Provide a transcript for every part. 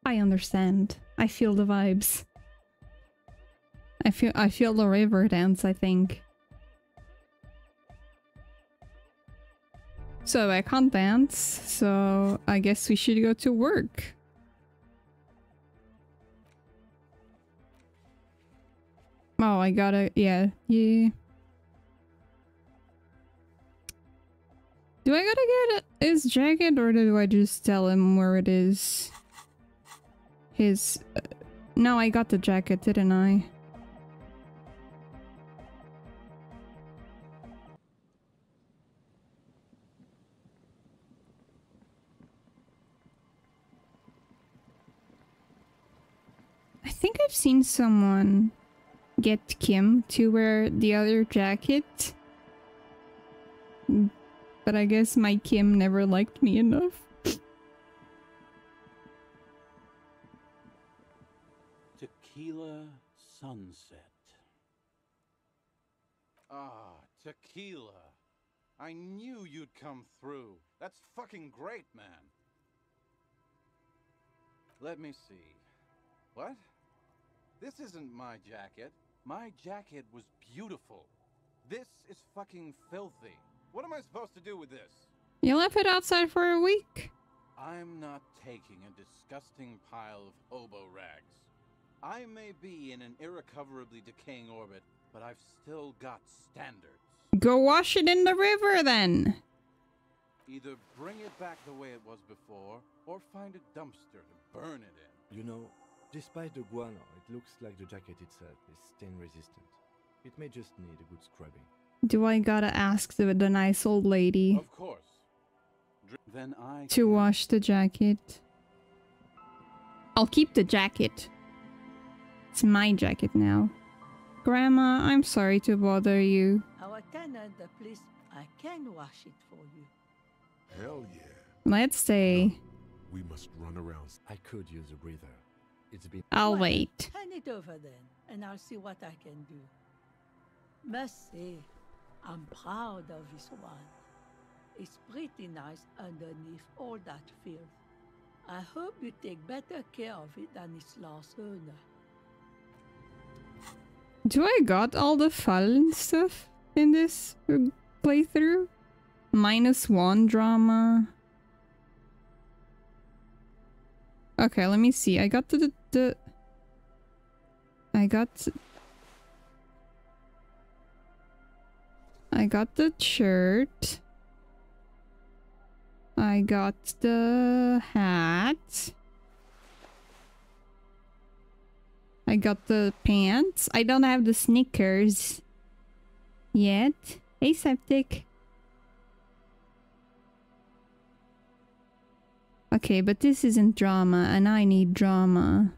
I understand. I feel the vibes. I feel the river dance, I think. So I can't dance, so I guess we should go to work. Oh, I gotta, yeah. Do I gotta get his jacket, or do I just tell him where it is? His... no, I got the jacket, didn't I? I think I've seen someone get Kim to wear the other jacket. But I guess my Kim never liked me enough. Tequila sunset. Ah, tequila. I knew you'd come through. That's fucking great, man. Let me see. What? This isn't my jacket. My jacket was beautiful. This is fucking filthy. What am I supposed to do with this? You left it outside for a week. I'm not taking a disgusting pile of oboe rags. I may be in an irrecoverably decaying orbit, but I've still got standards. Go wash it in the river then. Either bring it back the way it was before, or find a dumpster to burn it in. You know, despite the guano, it looks like the jacket itself is stain resistant. It may just need a good scrubbing. Do I gotta ask the nice old lady? Of course. Then I to wash the jacket. I'll keep the jacket. It's my jacket now. Grandma, I'm sorry to bother you. Our tenant, please, I can wash it for you. Hell yeah. Let's say. We must run around. I could use a breather. It's been... I'll Well, wait. Hand it over then, and I'll see what I can do. Must say, I'm proud of this one. It's pretty nice underneath all that filth. I hope you take better care of it than its last owner. Do I got all the fun stuff in this playthrough? -1 drama. Okay, let me see. I got I got the shirt. I got the hat. I got the pants. I don't have the sneakers yet. Aseptic. Okay, but this isn't drama, and I need drama.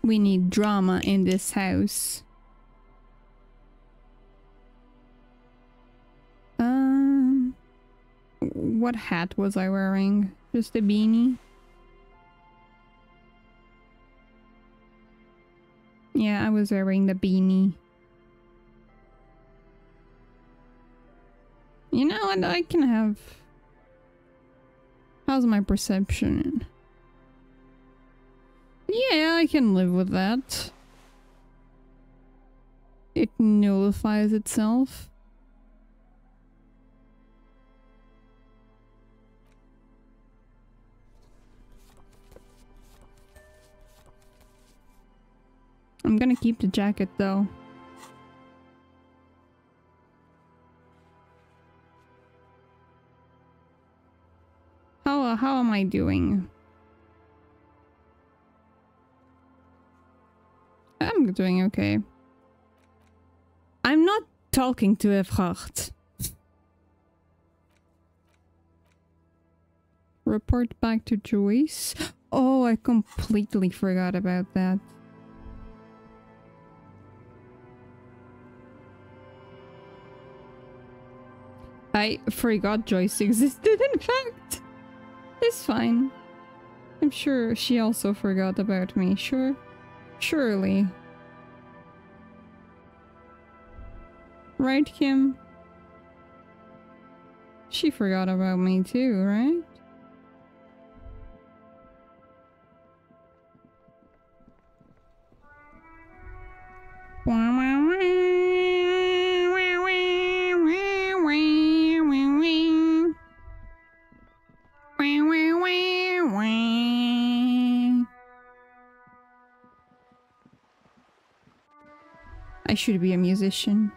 We need drama in this house. What hat was I wearing? Just a beanie? Yeah, I was wearing the beanie. You know what? I can have... How's my perception? Yeah, I can live with that. It nullifies itself. I'm gonna keep the jacket though. How am I doing? I'm doing okay. I'm not talking to a vracht. Report back to Joyce. Oh, I completely forgot about that. I forgot Joyce existed, in fact. It's fine. I'm sure she also forgot about me, sure. Surely. Right, Kim? She forgot about me too, right? I should be a musician.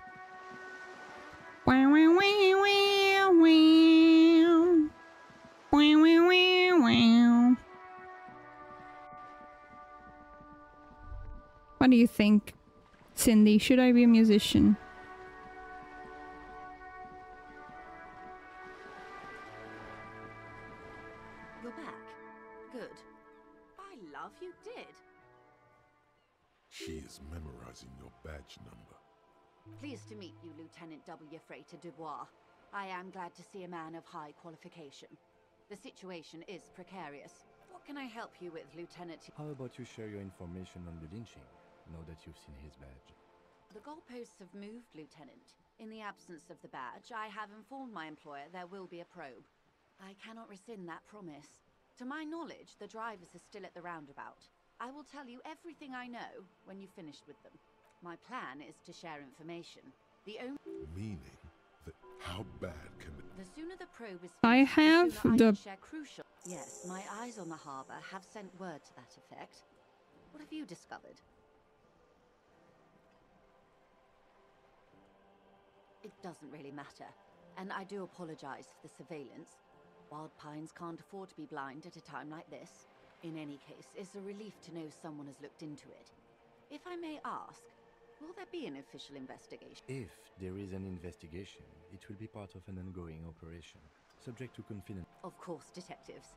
What do you think, Cindy? Should I be a musician? You're back. Good. By love, you did. She is memorizing your badge number. Pleased to meet you, Lieutenant W. Frey de Dubois. I am glad to see a man of high qualification. The situation is precarious. What can I help you with, Lieutenant? How about you share your information on the lynching, now that you've seen his badge? The goalposts have moved, Lieutenant. In the absence of the badge, I have informed my employer there will be a probe. I cannot rescind that promise. To my knowledge, the drivers are still at the roundabout. I will tell you everything I know when you've finished with them. My plan is to share information. The only... Meaning that how bad can it... The sooner the probe is finished, I have the sooner I the... can share crucial... Yes, my eyes on the harbour have sent word to that effect. What have you discovered? It doesn't really matter, and I do apologize for the surveillance. Wild Pines can't afford to be blind at a time like this. In any case, it's a relief to know someone has looked into it. If I may ask, will there be an official investigation? If there is an investigation, it will be part of an ongoing operation, subject to confidence. Of course, detectives.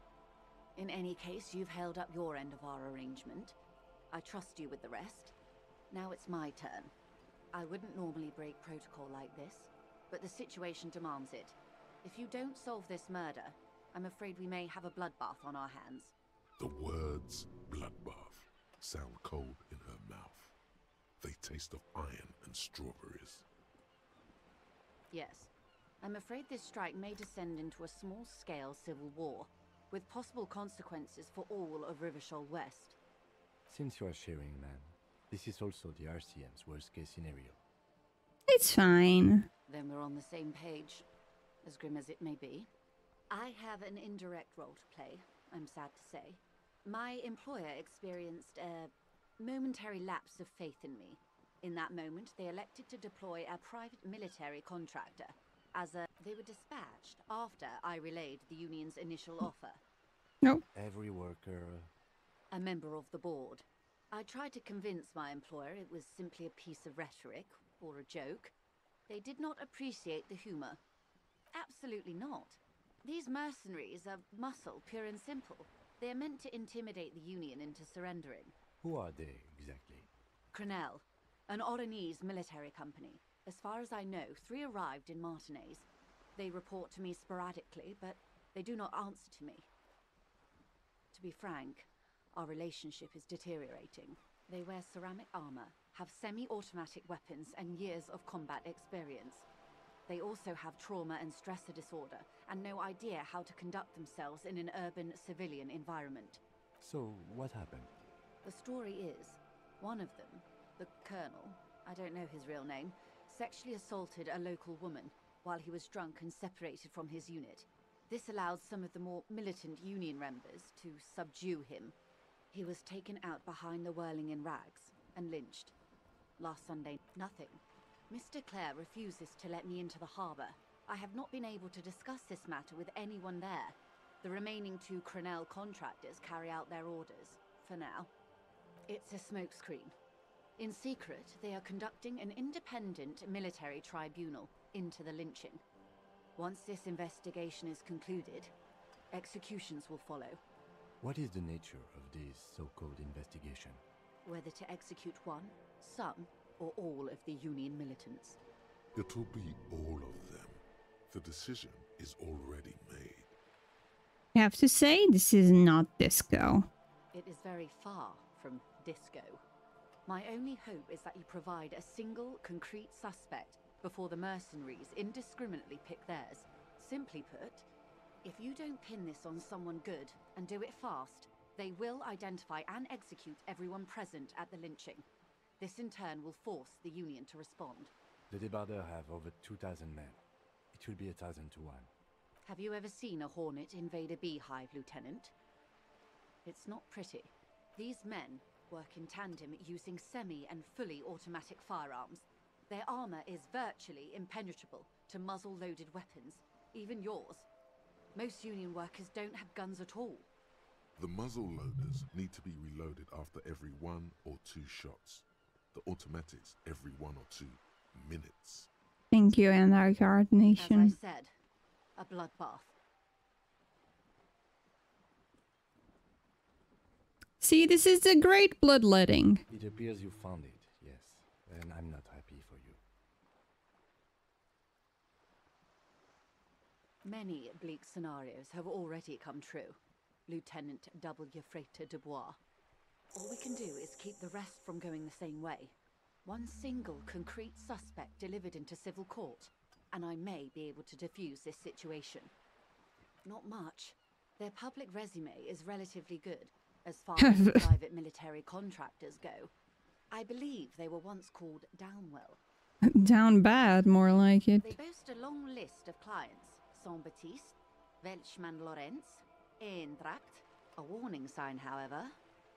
In any case, you've held up your end of our arrangement. I trust you with the rest. Now it's my turn. I wouldn't normally break protocol like this, but the situation demands it. If you don't solve this murder, I'm afraid we may have a bloodbath on our hands. The words bloodbath sound cold in her mouth. They taste of iron and strawberries. Yes. I'm afraid this strike may descend into a small-scale civil war, with possible consequences for all of Rivershoal West. Since you are sharing, man, this is also the RCM's worst-case scenario. It's fine. Then we're on the same page, as grim as it may be. I have an indirect role to play, I'm sad to say. My employer experienced a momentary lapse of faith in me. In that moment, they elected to deploy a private military contractor. They were dispatched after I relayed the union's initial offer. No. Every worker... A member of the board. I tried to convince my employer it was simply a piece of rhetoric, or a joke. They did not appreciate the humor. Absolutely not. These mercenaries are muscle, pure and simple. They are meant to intimidate the Union into surrendering. Who are they, exactly? Crenell, an Oranese military company. As far as I know, 3 arrived in Martinez. They report to me sporadically, but they do not answer to me. To be frank, our relationship is deteriorating. They wear ceramic armor, have semi-automatic weapons, and years of combat experience. They also have trauma and stressor disorder, and no idea how to conduct themselves in an urban civilian environment. So, what happened? The story is, one of them, the Colonel, I don't know his real name, sexually assaulted a local woman while he was drunk and separated from his unit. This allowed some of the more militant Union members to subdue him. He was taken out behind the whirling in rags and lynched. Last Sunday, nothing. Mr. Clare refuses to let me into the harbour. I have not been able to discuss this matter with anyone there. The remaining 2 Crenell contractors carry out their orders, for now. It's a smokescreen. In secret, they are conducting an independent military tribunal into the lynching. Once this investigation is concluded, executions will follow. What is the nature of this so-called investigation? Whether to execute one, some, or all of the Union militants. It'll be all of them. The decision is already made. I have to say, this is not disco. It is very far from disco. My only hope is that you provide a single, concrete suspect before the mercenaries indiscriminately pick theirs. Simply put, if you don't pin this on someone good and do it fast, they will identify and execute everyone present at the lynching. This in turn will force the Union to respond. The Debarders have over 2,000 men. It will be 1,000 to 1. Have you ever seen a Hornet invade a beehive, Lieutenant? It's not pretty. These men work in tandem using semi and fully automatic firearms. Their armor is virtually impenetrable to muzzle-loaded weapons, even yours. Most Union workers don't have guns at all. The muzzle loaders need to be reloaded after every 1 or 2 shots. The automatics every 1 or 2 minutes. Thank you, Anarchard As Nation. I said, a bloodbath. See, this is a great bloodletting. It appears you found it, yes. And I'm not happy for you. Many bleak scenarios have already come true, Lieutenant W. Frater Dubois. All we can do is keep the rest from going the same way. One single concrete suspect delivered into civil court, and I may be able to defuse this situation. Not much. Their public resume is relatively good, as far as private military contractors go. I believe they were once called Downwell. Down bad, more like it. They boast a long list of clients. Saint-Baptiste, Welchman Lorenz, Eintracht. A warning sign, however.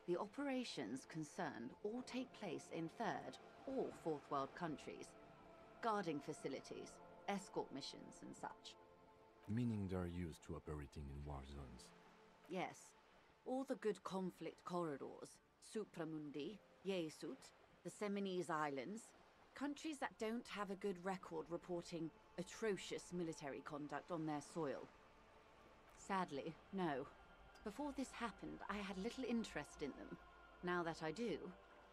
The operations concerned all take place in third or fourth world countries. Guarding facilities, escort missions and such. Meaning they're used to operating in war zones. Yes. All the good conflict corridors, Supramundi, Yesut, the Seminese Islands, countries that don't have a good record reporting atrocious military conduct on their soil. Sadly, no. Before this happened, I had little interest in them. Now that I do,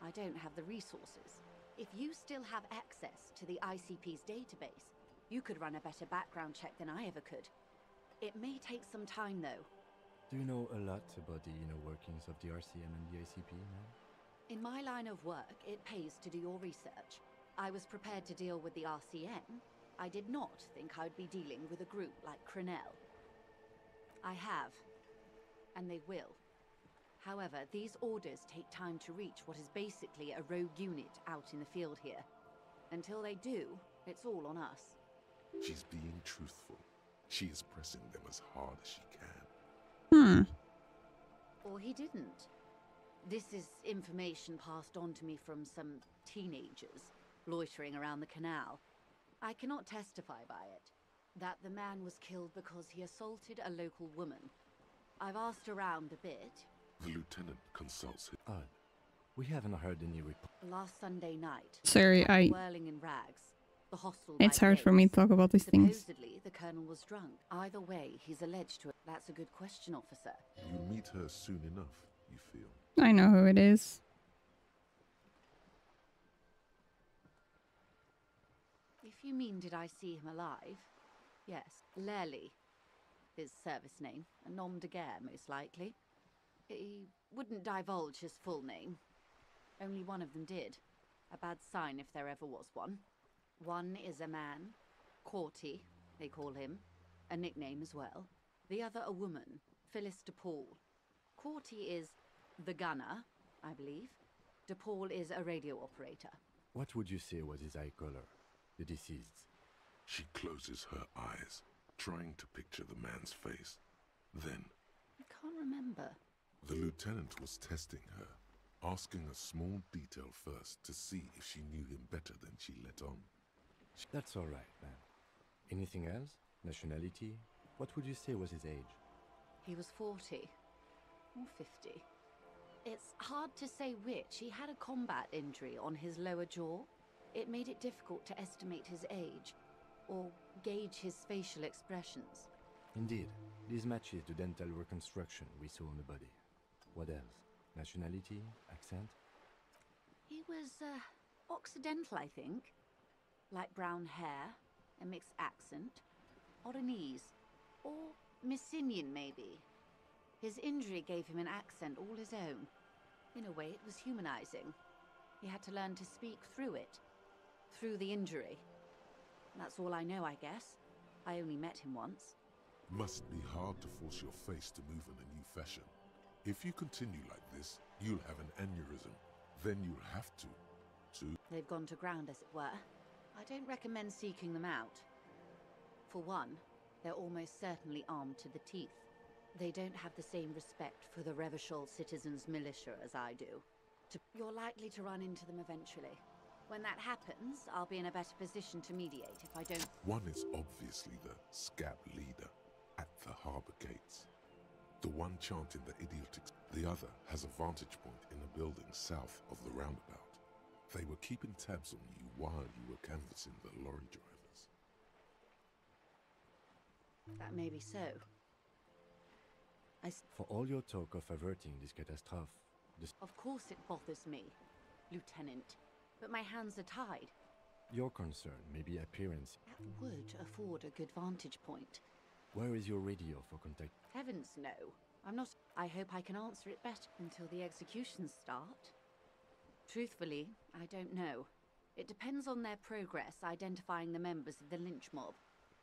I don't have the resources. If you still have access to the ICP's database, you could run a better background check than I ever could. It may take some time, though. Do you know a lot about the inner workings of the RCM and the ICP, man? In my line of work, it pays to do your research. I was prepared to deal with the RCM. I did not think I'd be dealing with a group like Crenel. I have, and they will. However, these orders take time to reach what is basically a rogue unit out in the field here. Until they do, it's all on us. She's being truthful. She is pressing them as hard as she can. Or he didn't. This is information passed on to me from some teenagers loitering around the canal. I cannot testify by it. That the man was killed because he assaulted a local woman. I've asked around a bit. The lieutenant consults him. Odd. We haven't heard any report. Last Sunday night. Sorry, whirling in rags. The hostel It's by hard for me to gates. talk about these things. Supposedly, the colonel was drunk. Either way, he's alleged to. That's a good question, officer. You meet her soon enough, you feel. I know who it is. If you mean did I see him alive? Yes. Lely. His service name. A nom de guerre, most likely. He wouldn't divulge his full name. Only one of them did. A bad sign if there ever was one. One is a man. Corty, they call him. A nickname as well. The other a woman. Phyllis DePaul. Corty is the gunner, I believe. DePaul is a radio operator. What would you say was his eye color? The deceased. She closes her eyes, trying to picture the man's face. Then, I can't remember. the lieutenant was testing her, asking a small detail first to see if she knew him better than she let on. That's all right, man. Anything else? Nationality? What would you say was his age? He was 40. Or 50. It's hard to say which. He had a combat injury on his lower jaw. It made it difficult to estimate his age, or gauge his facial expressions. Indeed. This matches the dental reconstruction we saw on the body. What else? Nationality? Accent? He was, Occidental, I think. Light brown hair, a mixed accent. Oranese. Or Messinian, maybe. His injury gave him an accent all his own. In a way, it was humanizing. He had to learn to speak through it. Through the injury. That's all I know, I guess. I only met him once. Must be hard to force your face to move in a new fashion. If you continue like this, you'll have an aneurysm. Then you'll have to. They've gone to ground, as it were. I don't recommend seeking them out. For one, they're almost certainly armed to the teeth. They don't have the same respect for the Revachol citizens' militia as I do. You're likely to run into them eventually. When that happens, I'll be in a better position to mediate if I don't... One is obviously the scab leader at the harbour gates. The one chanting the idiotic... The other has a vantage point in a building south of the roundabout. They were keeping tabs on you while you were canvassing the lorry drivers. That may be so. For all your talk of averting this catastrophe, Of course it bothers me, Lieutenant. But my hands are tied. your concern may be appearance. That would afford a good vantage point. Where is your radio for contact? Heavens no. I'm not... I hope I can answer it better until the executions start. Truthfully, I don't know. It depends on their progress identifying the members of the lynch mob,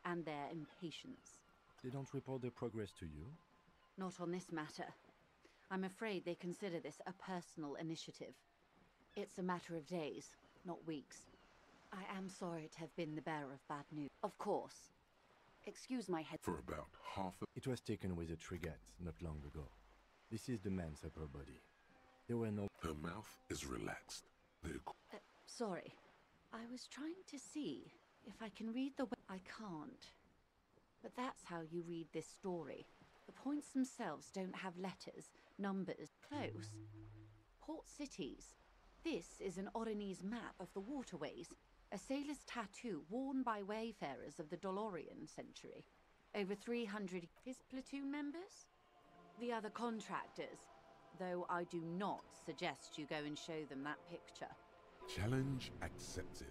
and their impatience. They don't report their progress to you? Not on this matter. I'm afraid they consider this a personal initiative. It's a matter of days, not weeks. I am sorry to have been the bearer of bad news. Of course. Excuse my head. For about half a... It was taken with a Trigat not long ago. This is the man's upper body. There were no... Her mouth is relaxed. Sorry. I was trying to see if I can read the... I can't. But that's how you read this story. The points themselves don't have letters, numbers. Close. Port cities. This is an Oronese map of the waterways. A sailor's tattoo worn by wayfarers of the Dolorian century. Over 300 his platoon members? The other contractors. Though I do not suggest you go and show them that picture. Challenge accepted.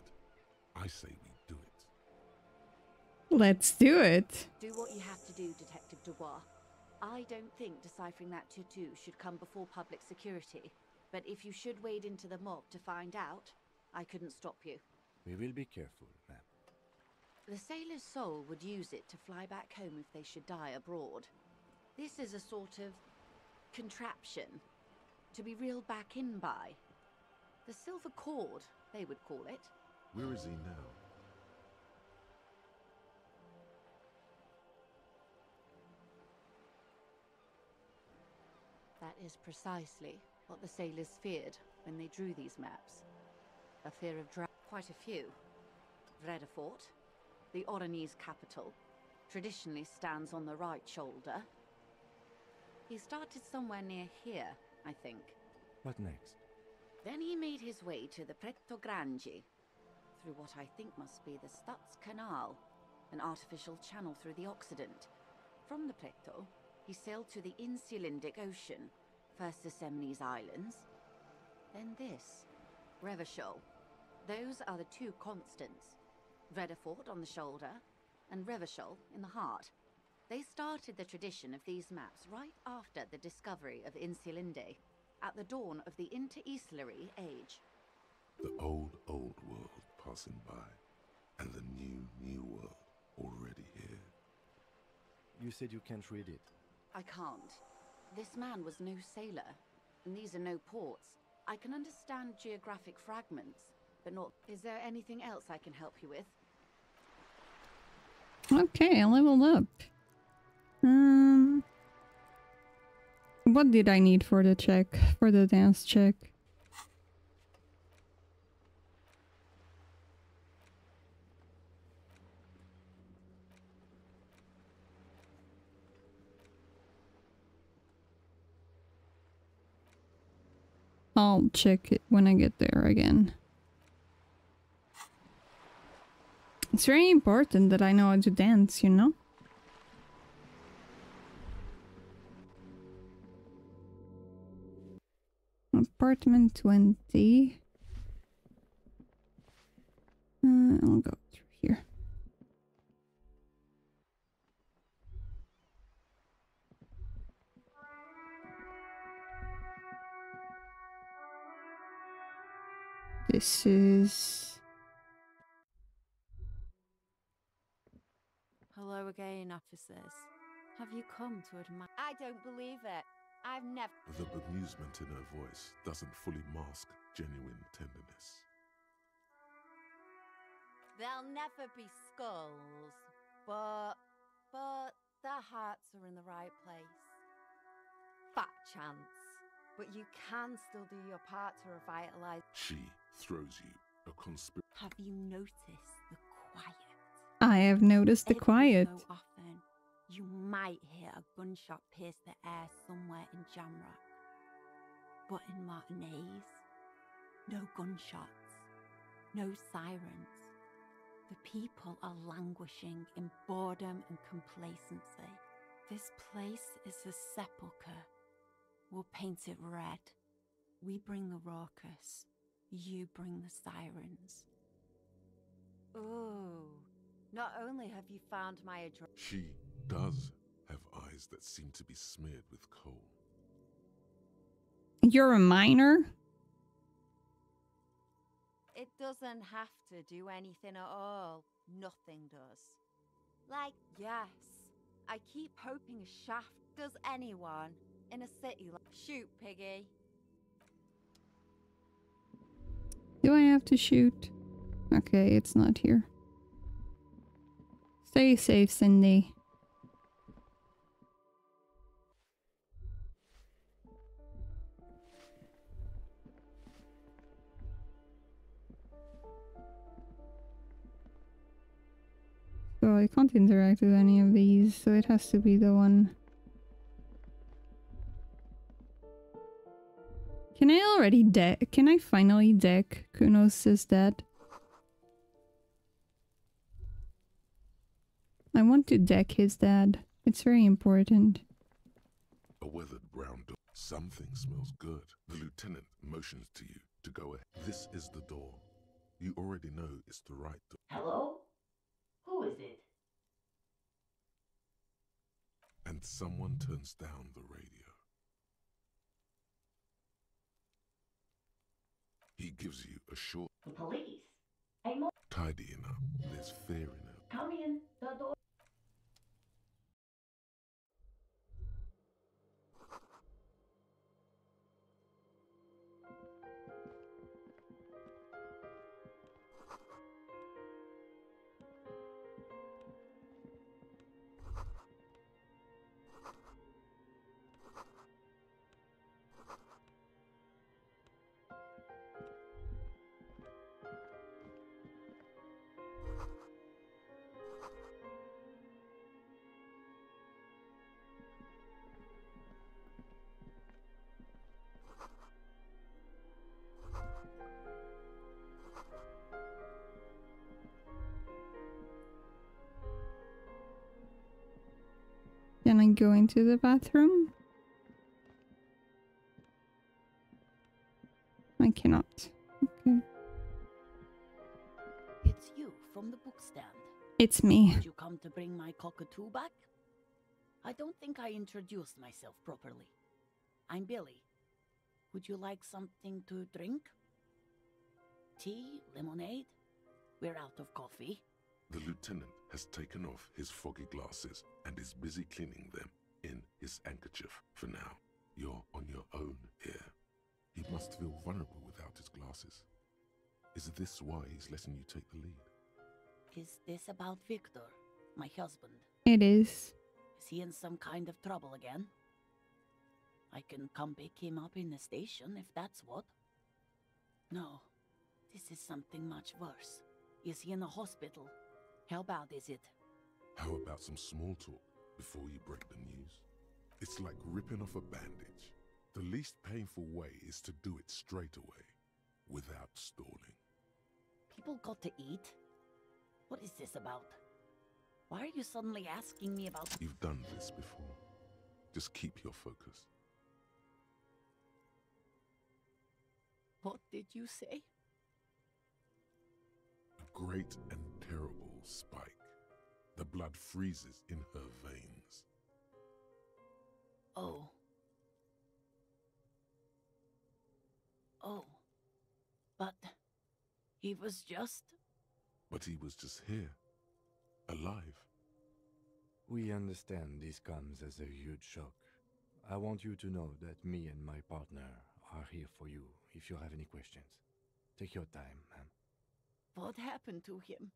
I say we do it. Let's do it. Do what you have to do, Detective Dubois. I don't think deciphering that tattoo should come before public security. But if you should wade into the mob to find out, I couldn't stop you. We will be careful, ma'am. The sailor's soul would use it to fly back home if they should die abroad. This is a sort of contraption to be reeled back in by. The silver cord, they would call it. Where is he now? That is precisely what the sailors feared when they drew these maps. A fear of quite a few. Vredefort, the Oronese capital, traditionally stands on the right shoulder. He started somewhere near here, I think. What next? Then he made his way to the Pretto Grande, through what I think must be the Stutz Canal, an artificial channel through the Occident. From the Pretto, he sailed to the Insulindic Ocean, first the Semnes Islands, then this, Revachol. Those are the two constants, Vredefort on the shoulder, and Revachol in the heart. They started the tradition of these maps right after the discovery of Insulinde, at the dawn of the Inter-Easlary Age. The old world passing by, and the new world already here. You said you can't read it. I can't. This man was no sailor, and these are no ports. I can understand geographic fragments, but not... Is there anything else I can help you with? Okay, I leveled up. What did I need for the check? For the dance check? I'll check it when I get there again. It's very important that I know how to dance, you know? Apartment 20. I'll go through here. This is... Hello again, officers. Have you come to admire? I don't believe it. I've never. The bemusement in her voice doesn't fully mask genuine tenderness. There'll never be skulls, but their hearts are in the right place. Fat chance, but you can still do your part to revitalize. She throws you a conspiracy. Have you noticed the quiet? I have noticed the quiet. Every so often, you might hear a gunshot pierce the air somewhere in Jamrock. But in Martinez, no gunshots, no sirens. The people are languishing in boredom and complacency. This place is a sepulchre. We'll paint it red. We bring the raucous. You bring the sirens. Ooh. Not only have you found my address. She does have eyes that seem to be smeared with coal. You're a minor? It doesn't have to do anything at all. Nothing does. Like, yes, I keep hoping a shaft does anyone in a city like. Shoot, Piggy. Do I have to shoot? Okay, it's not here. Stay safe, Cindy. So I can't interact with any of these, so it has to be the one. Can I already can I finally deck Kunos' dad? I want to deck his dad. It's very important. A weathered brown door. Something smells good. The lieutenant motions to you to go ahead. This is the door. You already know it's the right door. Hello? Who is it? And someone turns down the radio. He gives you a short. The police. Tidy enough. There's fear in it. Come in. The door. Can I go into the bathroom? I cannot. Okay. It's you from the book stand. It's me. Did you come to bring my cockatoo back? I don't think I introduced myself properly. I'm Billy. Would you like something to drink? Tea? Lemonade? We're out of coffee. The lieutenant has taken off his foggy glasses and is busy cleaning them in his handkerchief. For now, you're on your own here. He must feel vulnerable without his glasses. Is this why he's letting you take the lead? Is this about Victor, my husband? It is. Is he in some kind of trouble again? I can come pick him up in the station if that's what. No, this is something much worse. Is he in the hospital? How bad is it? How about some small talk before you break the news? It's like ripping off a bandage. The least painful way is to do it straight away, without stalling. People got to eat? What is this about? Why are you suddenly asking me about... You've done this before. Just keep your focus. What did you say? A great and terrible spike. The blood freezes in her veins. Oh. Oh. But he was just... But he was just here, alive. We understand this comes as a huge shock. I want you to know that me and my partner are here for you if you have any questions. Take your time, ma'am. What happened to him?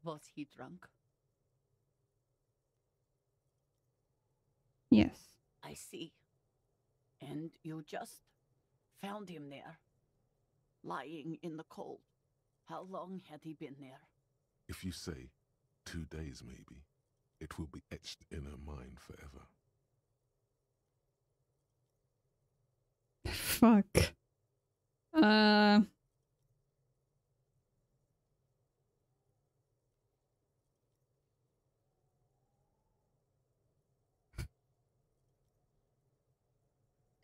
Was he drunk? Yes. I see. And you just found him there, lying in the cold. How long had he been there? If you say 2 days maybe, it will be etched in her mind forever. Fuck.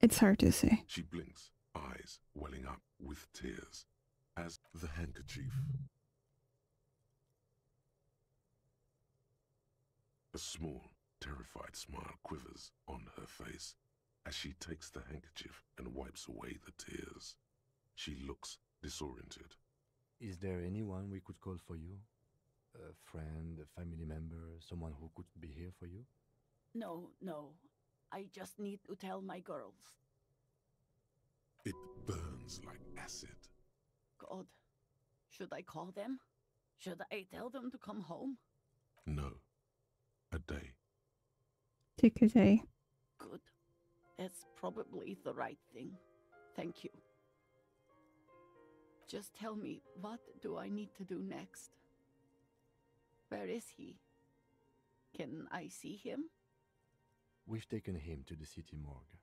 It's hard to say. She blinks, eyes welling up with tears, as the handkerchief. A small, terrified smile quivers on her face as she takes the handkerchief and wipes away the tears. She looks disoriented. Is there anyone we could call for you? A friend, a family member, someone who could be here for you? No. I just need to tell my girls. It burns like acid. God, should I call them? Should I tell them to come home? No. A day. Take a day. Good. That's probably the right thing. Thank you. Just tell me, what do I need to do next? Where is he? Can I see him? We've taken him to the city morgue.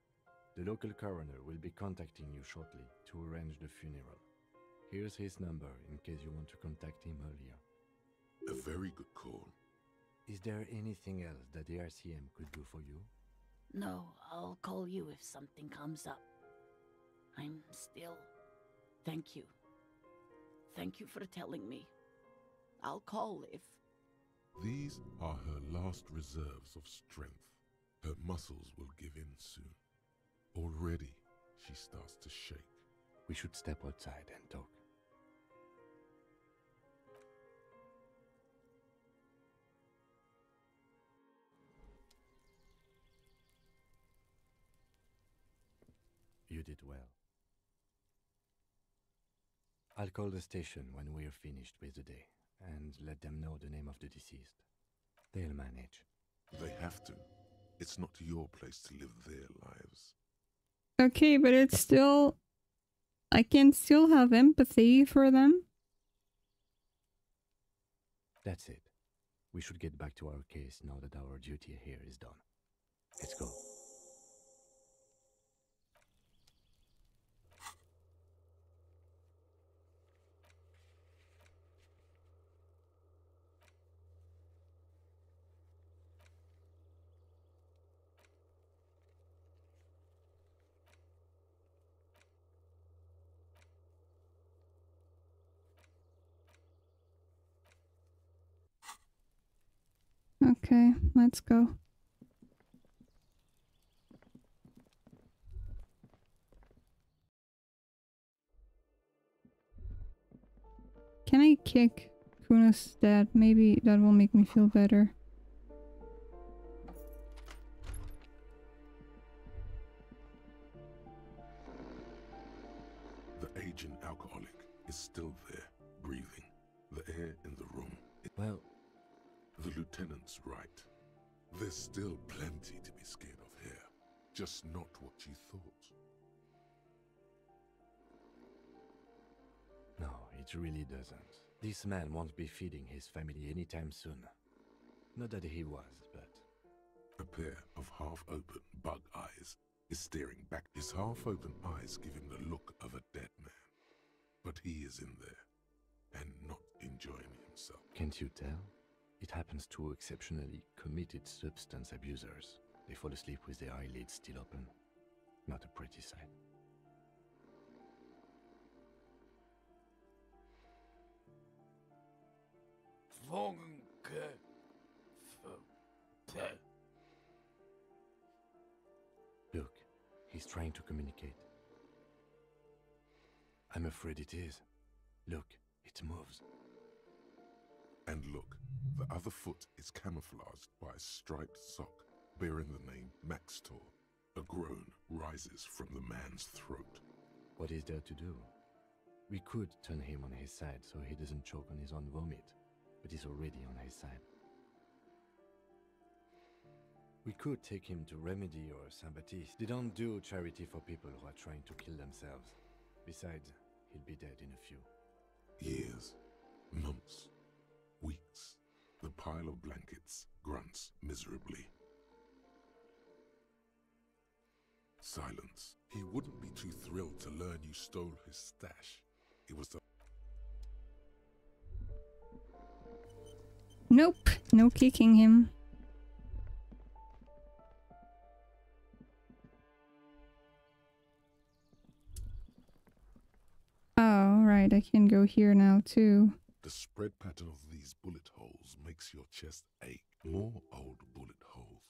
The local coroner will be contacting you shortly to arrange the funeral. Here's his number in case you want to contact him earlier. A very good call. Is there anything else that the RCM could do for you? No, I'll call you if something comes up. I'm still... Thank you. Thank you for telling me. I'll call if... These are her last reserves of strength. Her muscles will give in soon. Already, she starts to shake. We should step outside and talk. You did well. I'll call the station when we're finished with the day and let them know the name of the deceased. They'll manage. They have to. It's not your place to live their lives. Okay, but it's still... I can still have empathy for them. That's it. We should get back to our case now that our duty here is done. Let's go. Okay, let's go. Can I kick Kuna's dad? Maybe that will make me feel better. The aging alcoholic is still there, breathing. The air in the room. Well, The lieutenant's right. There's still plenty to be scared of here. Just not what you thought. no, it really doesn't. This man won't be feeding his family anytime soon. Not that he was, but... A pair of half-open bug eyes is staring back. His half-open eyes give him the look of a dead man. But he is in there, and not enjoying himself. Can't you tell? It happens to exceptionally committed substance abusers. They fall asleep with their eyelids still open. Not a pretty sight. Look, he's trying to communicate. I'm afraid it is. Look, it moves. And look, the other foot is camouflaged by a striped sock bearing the name Maxtor. A groan rises from the man's throat. What is there to do? We could turn him on his side so he doesn't choke on his own vomit, but he's already on his side. We could take him to Remedy or Saint-Baptiste. They don't do charity for people who are trying to kill themselves. Besides, he'll be dead in a few. Years, months, weeks. The pile of blankets grunts miserably. Silence. He wouldn't be too thrilled to learn you stole his stash. It was the... Nope, no kicking him. Oh, right, I can go here now too. The spread pattern of these bullet holes makes your chest ache. More old bullet holes.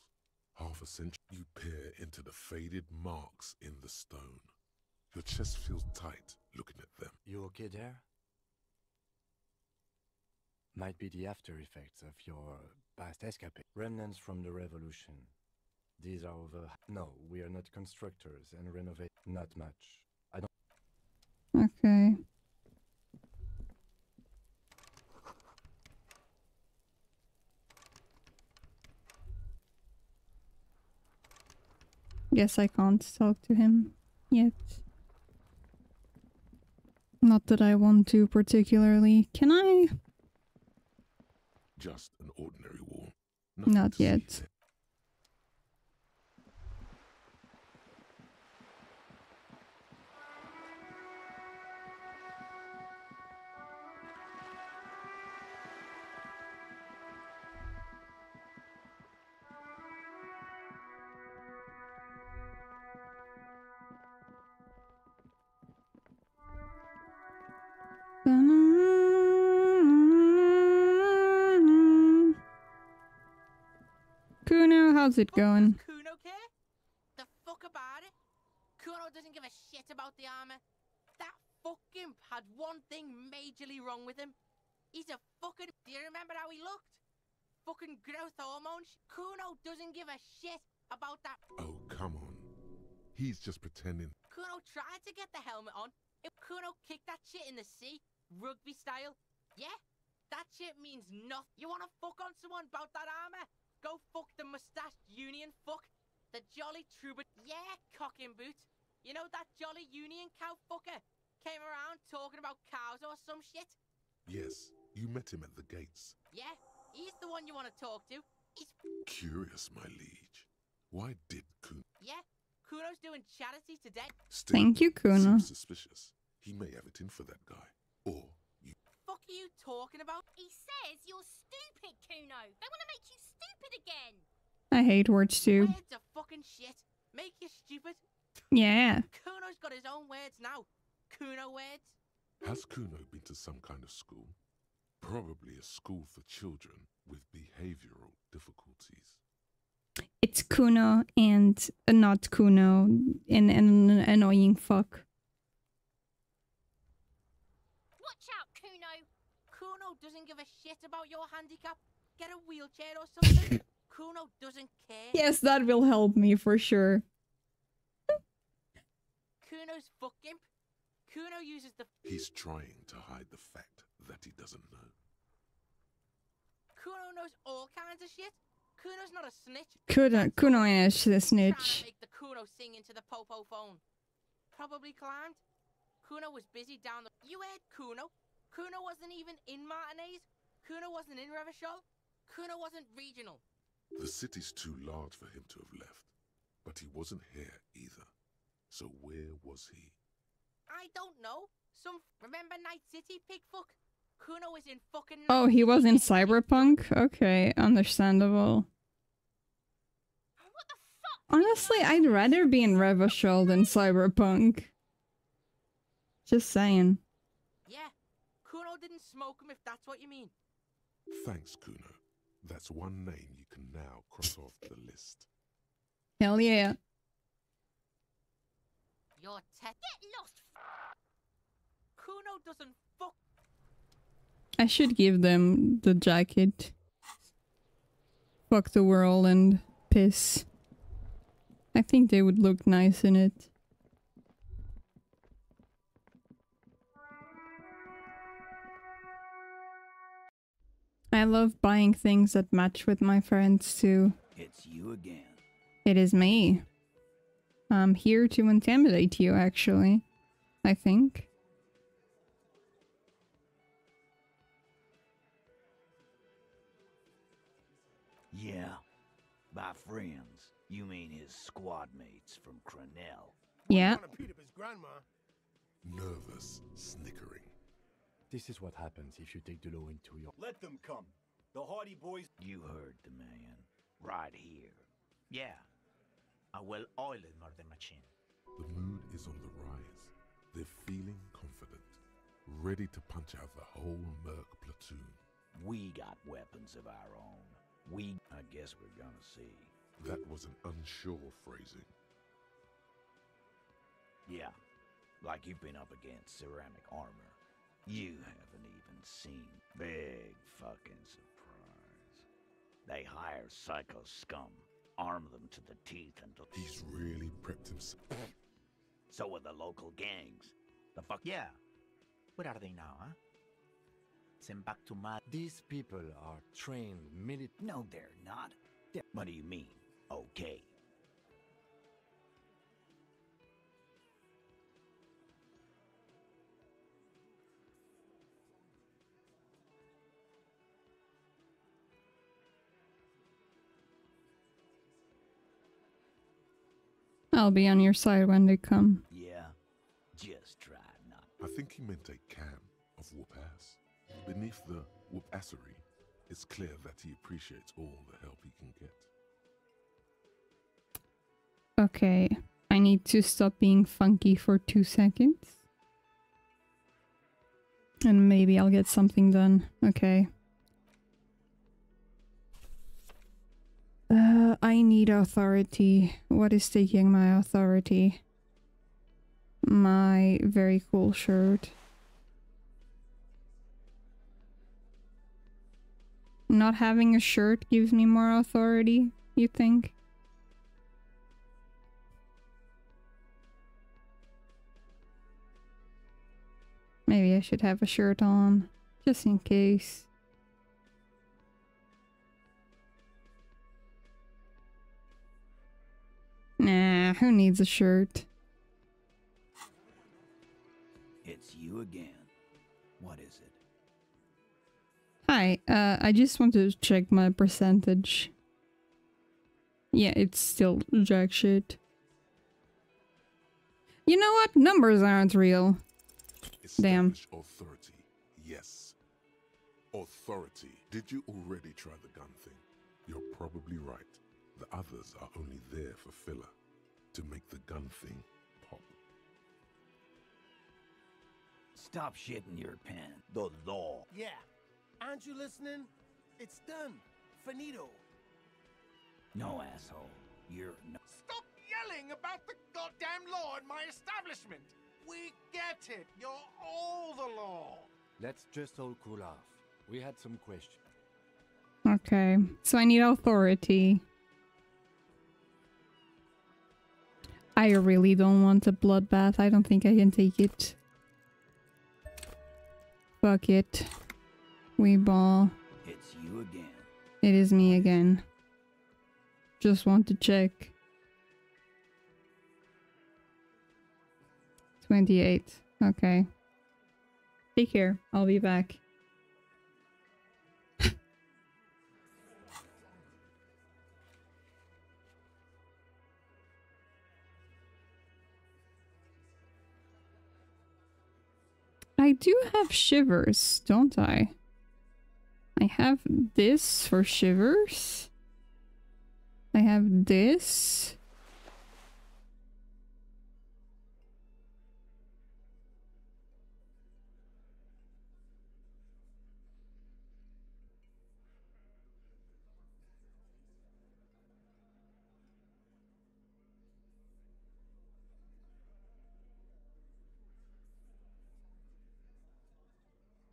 Half a century, you peer into the faded marks in the stone. Your chest feels tight looking at them. You okay there? Might be the after effects of your past escapade. Remnants from the revolution. These are over. No, we are not constructors and renovate. Not much. I don't. Okay. Guess I can't talk to him yet. Not that I want to particularly. Can I? Just an ordinary wall. Not yet. Kuno, how's it going? Kuno care? The fuck about it? Kuno doesn't give a shit about the armor. That fucking had one thing majorly wrong with him. He's a fucking... Do you remember how he looked? Fucking growth hormones. Kuno doesn't give a shit about that. Oh, come on. He's just pretending. Kuno tried to get the helmet on. If Kuno kicked that shit in the sea, rugby style, yeah, that shit means nothing. You wanna fuck on someone about that armor? Go fuck the mustached Union fuck. The jolly troubadour. Yeah, cocking boot. You know that jolly Union cow fucker? Came around talking about cows or some shit? Yes, you met him at the gates. Yeah, he's the one you want to talk to. He's... Curious, my liege. Why did Kuno... Yeah, Kuno's doing charity today. Still, Thank you, Kuno. seems suspicious. He may have it in for that guy. Or you... Fuck are you talking about? He says you're stupid, Kuno. They want to make you stupid again. I hate words too. Words are fucking shit. Make you stupid. Yeah. Kuno's got his own words now. Kuno words. Has Kuno been to some kind of school? Probably a school for children with behavioral difficulties. It's Kuno and not Kuno. An annoying fuck. Watch out, Kuno. Kuno doesn't give a shit about your handicap. Get a wheelchair or something. Kuno doesn't care. Yes, that will help me for sure. Kuno's fuck gimp. Kuno uses the... He's trying to hide the fact that he doesn't know. Kuno knows all kinds of shit. Kuno's not a snitch. Kuno is a Trying snitch. to make the Kuno sing into the popo phone. Probably climbed. Kuno was busy down the... You heard Kuno. Kuno wasn't even in Martinez. Kuno wasn't in Revachol. Kuno wasn't regional. The city's too large for him to have left. But he wasn't here either. So where was he? I don't know. Remember Night City, pigfuck? Kuno was in fucking... Oh, he was in Cyberpunk? Okay, understandable. What the fuck? Honestly, I'd rather be in Revachol than Cyberpunk. Just saying. Yeah, Kuno didn't smoke him if that's what you mean. Thanks, Kuno. That's one name you can now cross off the list. Hell yeah. Your Get lost. Kuno doesn't fuck... I should give them the jacket. Fuck the world and piss. I think they would look nice in it. I love buying things that match with my friends too. It's you again. It is me. I'm here to intimidate you, actually. I think. Yeah. By friends, you mean his squad mates from Cronell. Yeah. Nervous snickering. This is what happens if you take the law into your... Let them come. The Hardy Boys... You heard the man. Right here. Yeah. A well-oiled murder machine. The mood is on the rise. They're feeling confident, ready to punch out the whole Merc platoon. We got weapons of our own. I guess we're gonna see. That was an unsure phrasing. Yeah. Like you've been up against ceramic armor. You haven't even seen. Big fucking surprise. They hire psycho scum, arm them to the teeth until... He's really prepped himself. So are the local gangs. The fuck... Yeah. Where are they now, huh? Send back to my... These people are trained military... No, they're not. What do you mean? Okay. I'll be on your side when they come. Yeah. Just try not... I think he meant a can of whoop-ass. Beneath the whoop-assery, it's clear that he appreciates all the help he can get. Okay, I need to stop being funky for 2 seconds. And maybe I'll get something done. Okay. I need authority. What is taking my authority? My very cool shirt. Not having a shirt gives me more authority, you think? Maybe I should have a shirt on, just in case. Nah, who needs a shirt? It's you again. What is it? Hi, I just want to check my percentage. Yeah, it's still jack shit. You know what? Numbers aren't real. Damn. Establish authority. Yes. Authority. Did you already try the gun thing? You're probably right. The others are only there for filler. To make the gun thing pop. Stop shitting your pen. The law. Yeah. Aren't you listening? It's done. Finito. No, asshole. You're no... Stop yelling about the goddamn law in my establishment. We get it. You're all the law. Let's just all cool off. We had some questions. Okay, so I need authority. I really don't want a bloodbath. I don't think I can take it. Fuck it. We ball. It's you again. It is me again. Just want to check. 28. Okay. Take care. I'll be back. I do have shivers, don't I? I have this for shivers. I have this.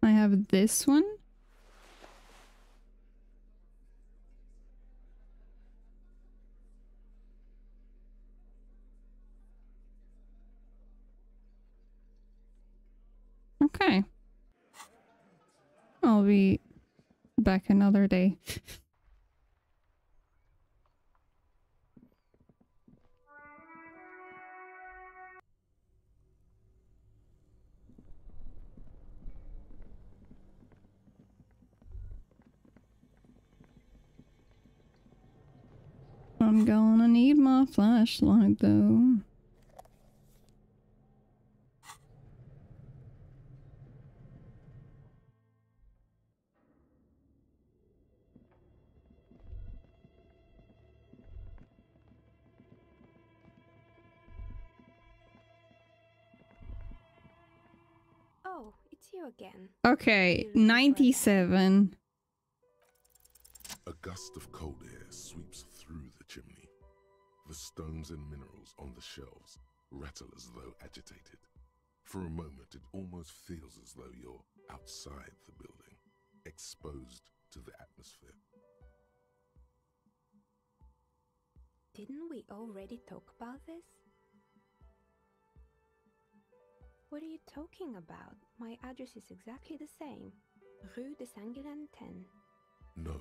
I have this one. Okay. I'll be back another day. I'm gonna need my flashlight though. Oh, it's you again. Okay, 97. A gust of cold air sweeps through the chimney. The stones and minerals on the shelves rattle as though agitated. For a moment, it almost feels as though you're outside the building, exposed to the atmosphere. Didn't we already talk about this? What are you talking about? My address is exactly the same. Rue de Saint-Guilain 10. No,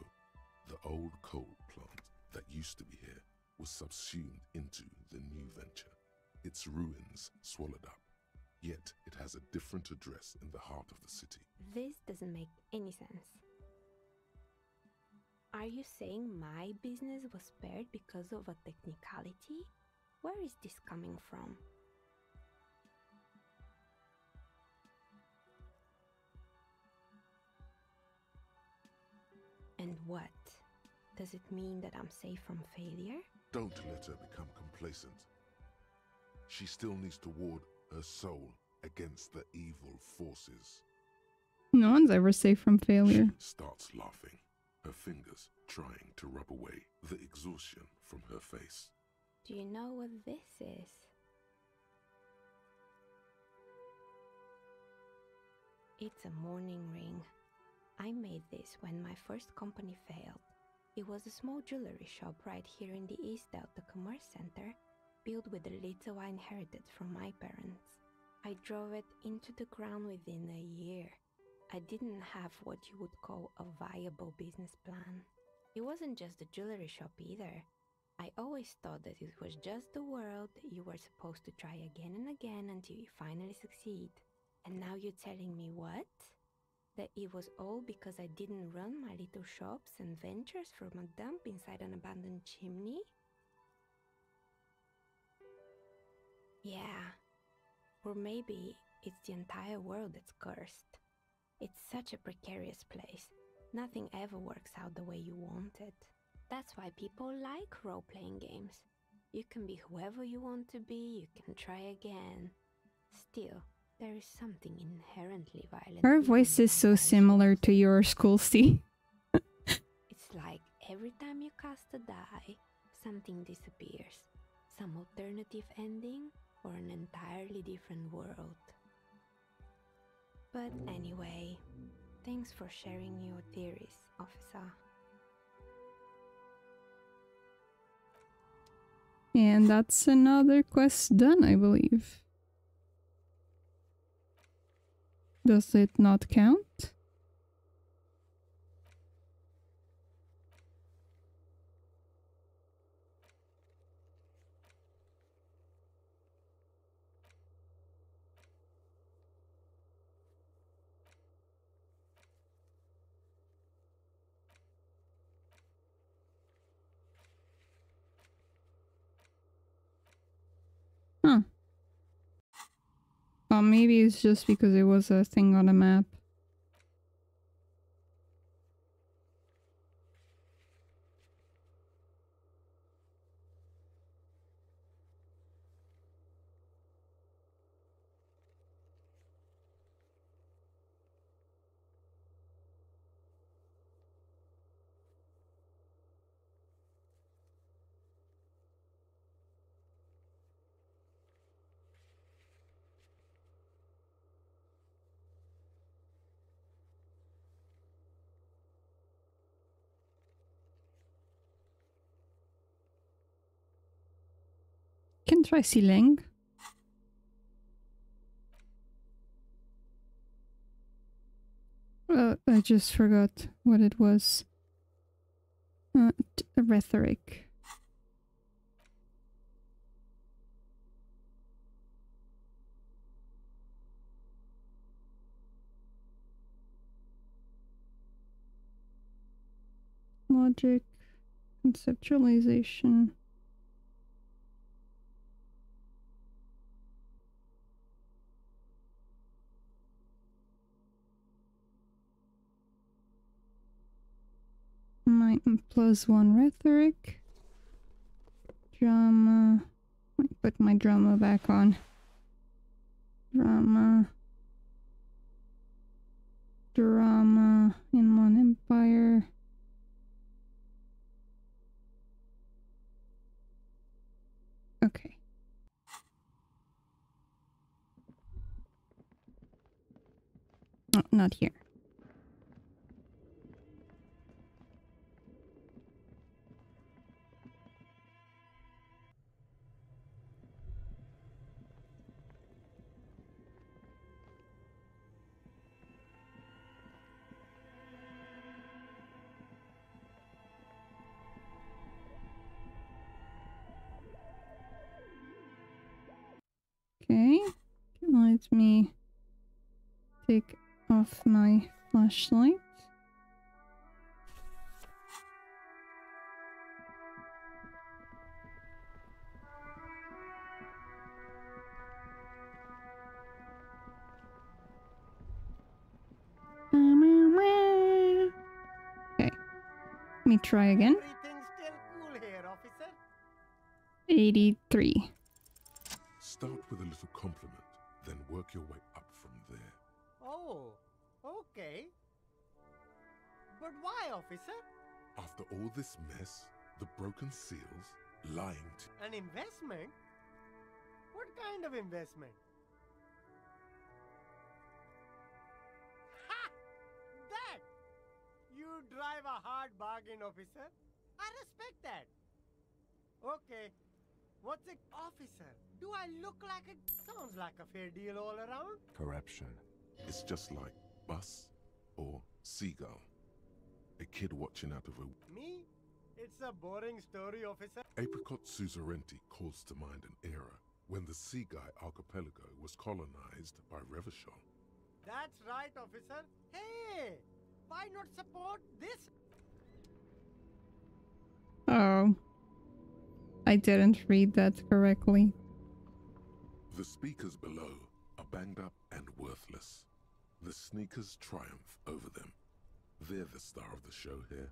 the old coal plant that used to be here was subsumed into the new venture. Its ruins swallowed up. Yet it has a different address in the heart of the city. This doesn't make any sense. Are you saying my business was spared because of a technicality? Where is this coming from? And what? Does it mean that I'm safe from failure? Don't let her become complacent. She still needs to ward her soul against the evil forces. No one's ever safe from failure. She starts laughing, her fingers trying to rub away the exhaustion from her face. Do you know what this is? It's a mourning ring. I made this when my first company failed. It was a small jewelry shop right here in the East Delta Commerce Center, built with the little I inherited from my parents. I drove it into the ground within a year. I didn't have what you would call a viable business plan. It wasn't just a jewelry shop either. I always thought that it was just the world that you were supposed to try again and again until you finally succeed. And now you're telling me what? That it was all because I didn't run my little shops and ventures from a dump inside an abandoned chimney? Yeah. Or maybe it's the entire world that's cursed. It's such a precarious place. Nothing ever works out the way you want it. That's why people like role-playing games. You can be whoever you want to be, you can try again. Still, there is something inherently violent. Her voice is so similar to your school C. It's like every time you cast a die, something disappears. Some alternative ending or an entirely different world. But anyway, thanks for sharing your theories, officer. And that's another quest done, I believe. Does it not count? Huh. Well, maybe it's just because it was a thing on a map. Can try Sileng. I just forgot what it was. Rhetoric. Logic. Conceptualization. +1 rhetoric. Drama. Put my drama back on. Drama. Drama in one empire. Okay. Oh, not here. Okay, let me take off my flashlight. Okay, let me try again. Everything's still cool here, officer. 83. Start with a little compliment, then work your way up from there. Oh, okay. But why, officer? After all this mess, the broken seals, lying to... An investment? What kind of investment? Ha! That! You drive a hard bargain, officer. I respect that. Okay. What's it, officer? Do I look like a... Sounds like a fair deal all around. Corruption. It's just like bus or seagull. A kid watching out of a... Me? It's a boring story, officer. Apricot Suzerainty calls to mind an era when the Sea Guy archipelago was colonized by Revachol. That's right, officer. Hey! Why not support this? Oh. I didn't read that correctly. The speakers below are banged up and worthless. The sneakers triumph over them. They're the star of the show here.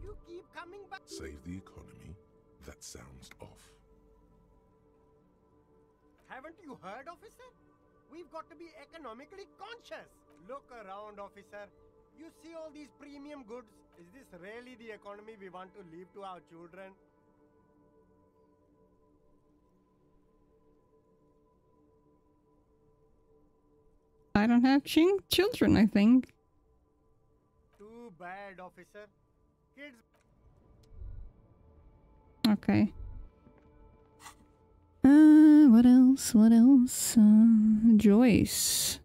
You keep coming back. Save the economy? That sounds off. Haven't you heard, officer? We've got to be economically conscious. Look around, officer. You see all these premium goods? Is this really the economy we want to leave to our children? I don't have children, I think. Too bad, officer. Kids... Okay. What else? What else? Joyce.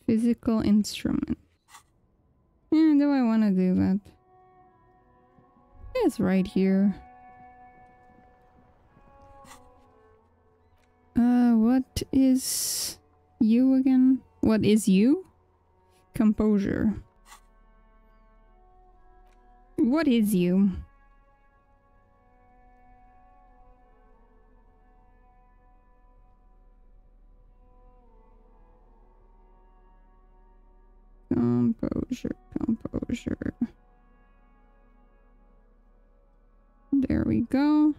Physical instrument. Yeah, do I want to do that? It's right here. What is you again? What is you? Composure. What is you? Composure. There we go.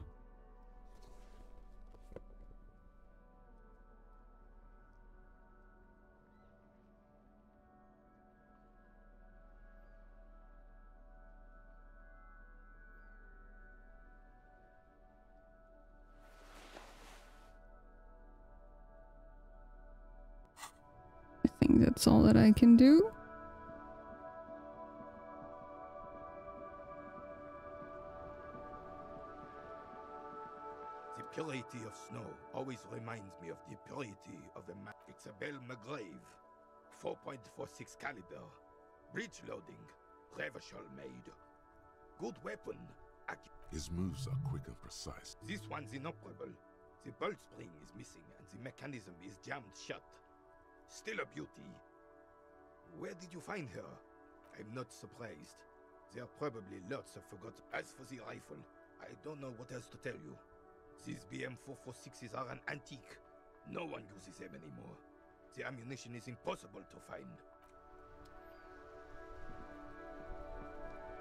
think that's all that I can do. The purity of snow always reminds me of the purity of a man. It's a Bell McGrave, 4.46 caliber, breech loading, Revachol made. Good weapon. His moves are quick and precise. This one's inoperable. The bolt spring is missing and the mechanism is jammed shut. Still a beauty. Where did you find her? I'm not surprised. There are probably lots of forgotten. As for the rifle, I don't know what else to tell you. These BM-446s are an antique. No one uses them anymore. The ammunition is impossible to find.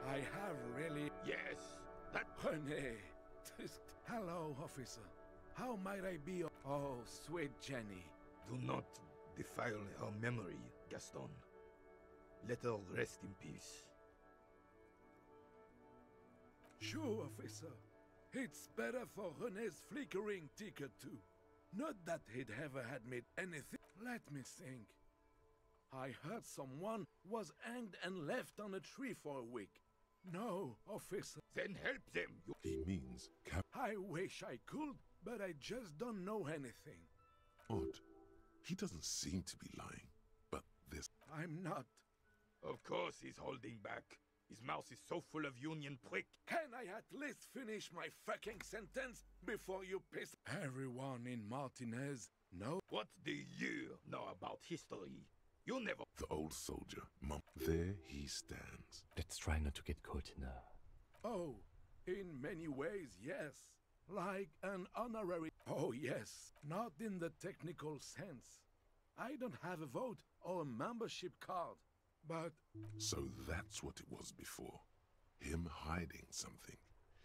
I have really... Yes, that... Ronnie. Hello, officer. How might I be... Oh, sweet Jenny. Do not defile her memory, Gaston. Let her rest in peace. Sure, officer. It's better for René's flickering ticker too. Not that he'd ever had made anything. Let me think. I heard someone was hanged and left on a tree for a week. No, officer. Then help them. He means I wish I could, but I just don't know anything. Odd. He doesn't seem to be lying, but this... I'm not. Of course he's holding back. His mouth is so full of union prick. Can I at least finish my fucking sentence before you piss everyone in Martinez? No? What do you know about history? You never... The old soldier, Mum. There he stands. Let's try not to get caught in a... Oh, in many ways, yes. Like an honorary... Oh, yes. Not in the technical sense. I don't have a vote or a membership card, but... So that's what it was before. Him hiding something.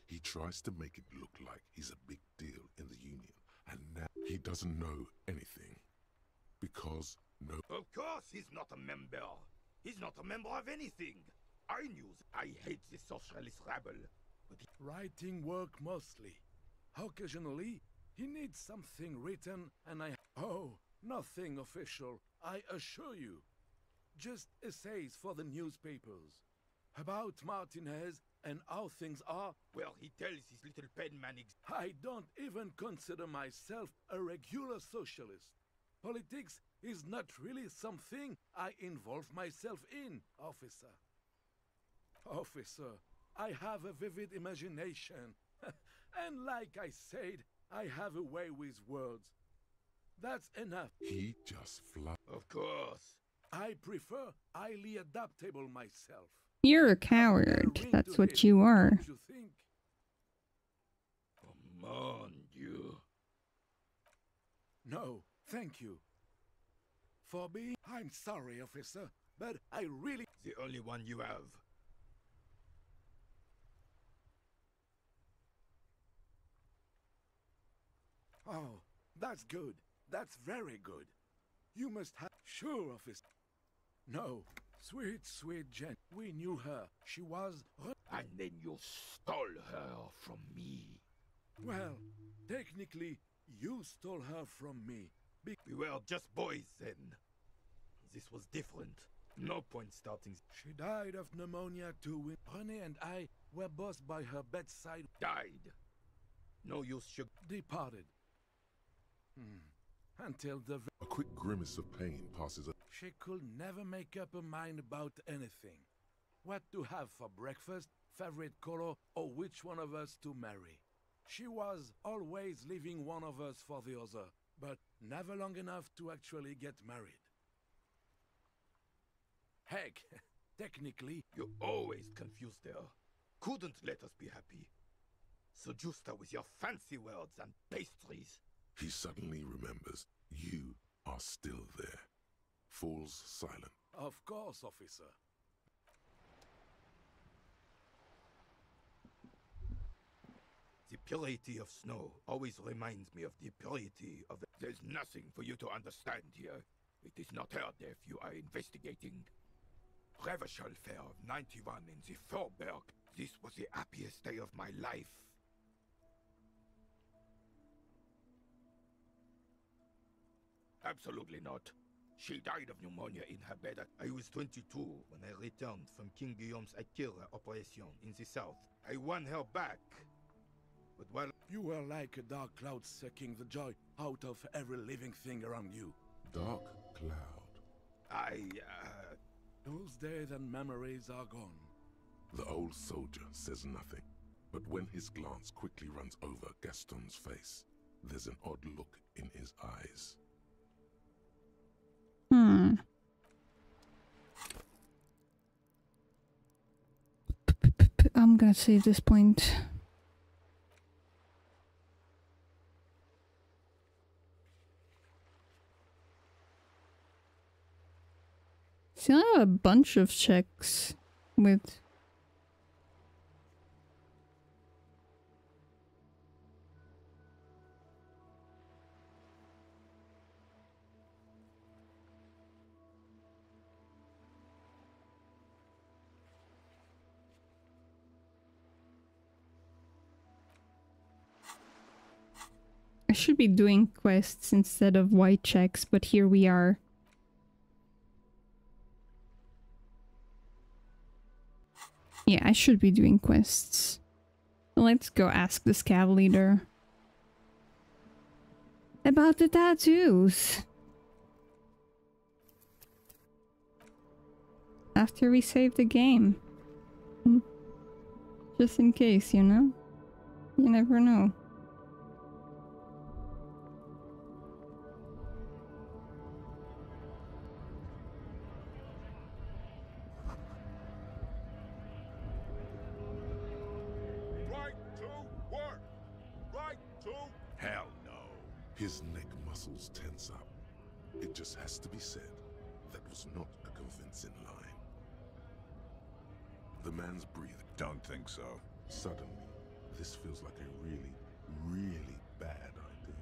He tries to make it look like he's a big deal in the Union, and now he doesn't know anything. Because no... Of course he's not a member. He's not a member of anything. I knew I hate the socialist rabble. But writing work mostly. Occasionally, he needs something written and I... Oh, nothing official, I assure you. Just essays for the newspapers. About Martinez and how things are. Well, he tells his little penman... I don't even consider myself a regular socialist. Politics is not really something I involve myself in, officer. Officer, I have a vivid imagination. And like I said, I have a way with words. That's enough. He just flies. Of course. I prefer highly adaptable myself. You're a coward. That's what you are. Don't you think? Come on, you. No, thank you. For being... I'm sorry, officer, but I really... The only one you have. Oh, that's good. That's very good. You must have... Sure, officer. No, sweet, sweet Jen. We knew her. She was... And then you stole her from me. Well, technically, you stole her from me. We were just boys then. This was different. No point starting... She died of pneumonia too. Ronnie and I were both by her bedside. Died. No use sugar. Departed. Until the... A quick grimace of pain passes up. She could never make up her mind about anything. What to have for breakfast, favorite color, or which one of us to marry. She was always leaving one of us for the other, but never long enough to actually get married. Heck, technically... You always confused her. Couldn't let us be happy. Seduced her with your fancy words and pastries. He suddenly remembers you are still there. Falls silent. Of course, officer. The purity of snow always reminds me of the purity of... There's nothing for you to understand here. It is not her death you are investigating. Revachol Fair of 91 in the Faubourg. This was the happiest day of my life. Absolutely not. She died of pneumonia in her bed. I was 22 when I returned from King Guillaume's Akira operation in the south. I won her back. But while You were like a dark cloud sucking the joy out of every living thing around you. Dark cloud. Those days and memories are gone. The old soldier says nothing, but when his glance quickly runs over Gaston's face, there's an odd look in his eyes. I'm gonna save this point. See, I have a bunch of checks with... I should be doing quests instead of white checks, but here we are. Yeah, I should be doing quests. Let's go ask the scav leader about the tattoos. After we save the game. Just in case, you know? You never know. Hell no. His neck muscles tense up. It just has to be said, that was not a convincing line. The man's breathing. Don't think so. Suddenly, this feels like a really, really bad idea.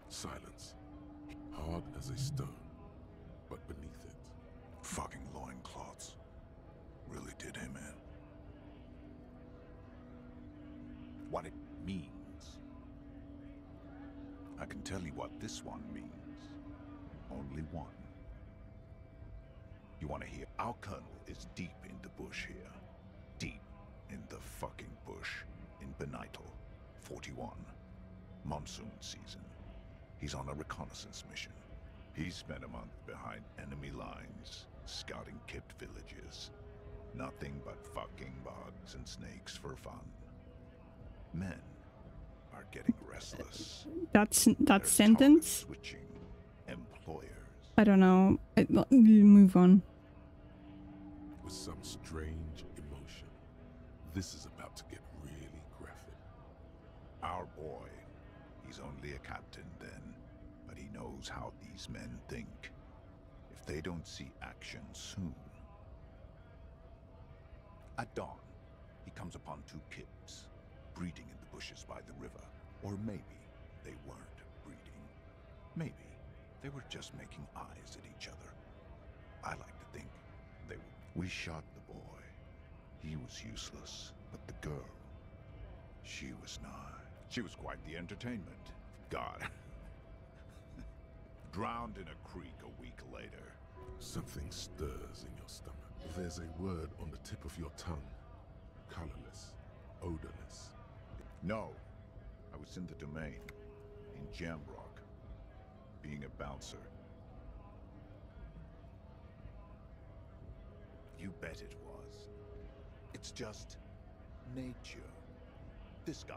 Silence. Hard as a stone, but beneath it. Fucking loincloths. Really did him in. What it means. I can tell you what this one means. Only one. You want to hear? Our colonel is deep in the bush here. Deep in the fucking bush. In Benital. 41. Monsoon season. He's on a reconnaissance mission. He spent a month behind enemy lines, scouting kept villages. Nothing but fucking bugs and snakes for fun. Men are getting restless. That sentence? Switching employers. I don't know. Move on. With some strange emotion, this is about to get really graphic. Our boy, he's only a captain then, but he knows how these men think. If they don't see action soon. At dawn, he comes upon two kips, breeding in the bushes by the river. Or maybe they weren't breeding. Maybe they were just making eyes at each other. I like to think they were. We shot the boy. He was useless, but the girl, she was not. She was quite the entertainment. God. Drowned in a creek a week later. Something stirs in your stomach. There's a word on the tip of your tongue. Colorless. Odorless. No. I was in the domain. In Jamrock. Being a bouncer. You bet it was. It's just nature. This guy,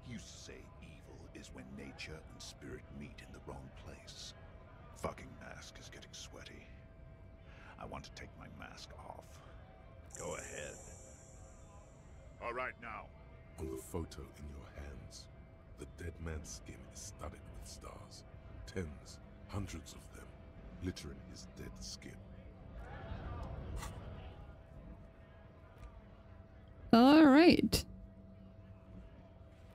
he used to say evil is when nature and spirit meet in the wrong place. Fucking mask is getting sweaty. I want to take my mask off. Go ahead. All right now. On the photo in your hands, the dead man's skin is studded with stars. Tens, hundreds of them, littering his dead skin. Alright.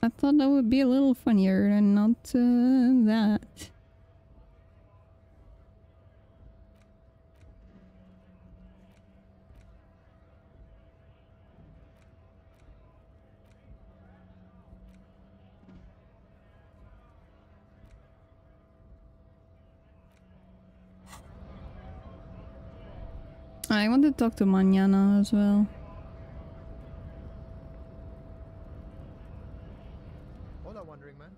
I thought that would be a little funnier and not that. I want to talk to Manana as well. Hola, wandering man.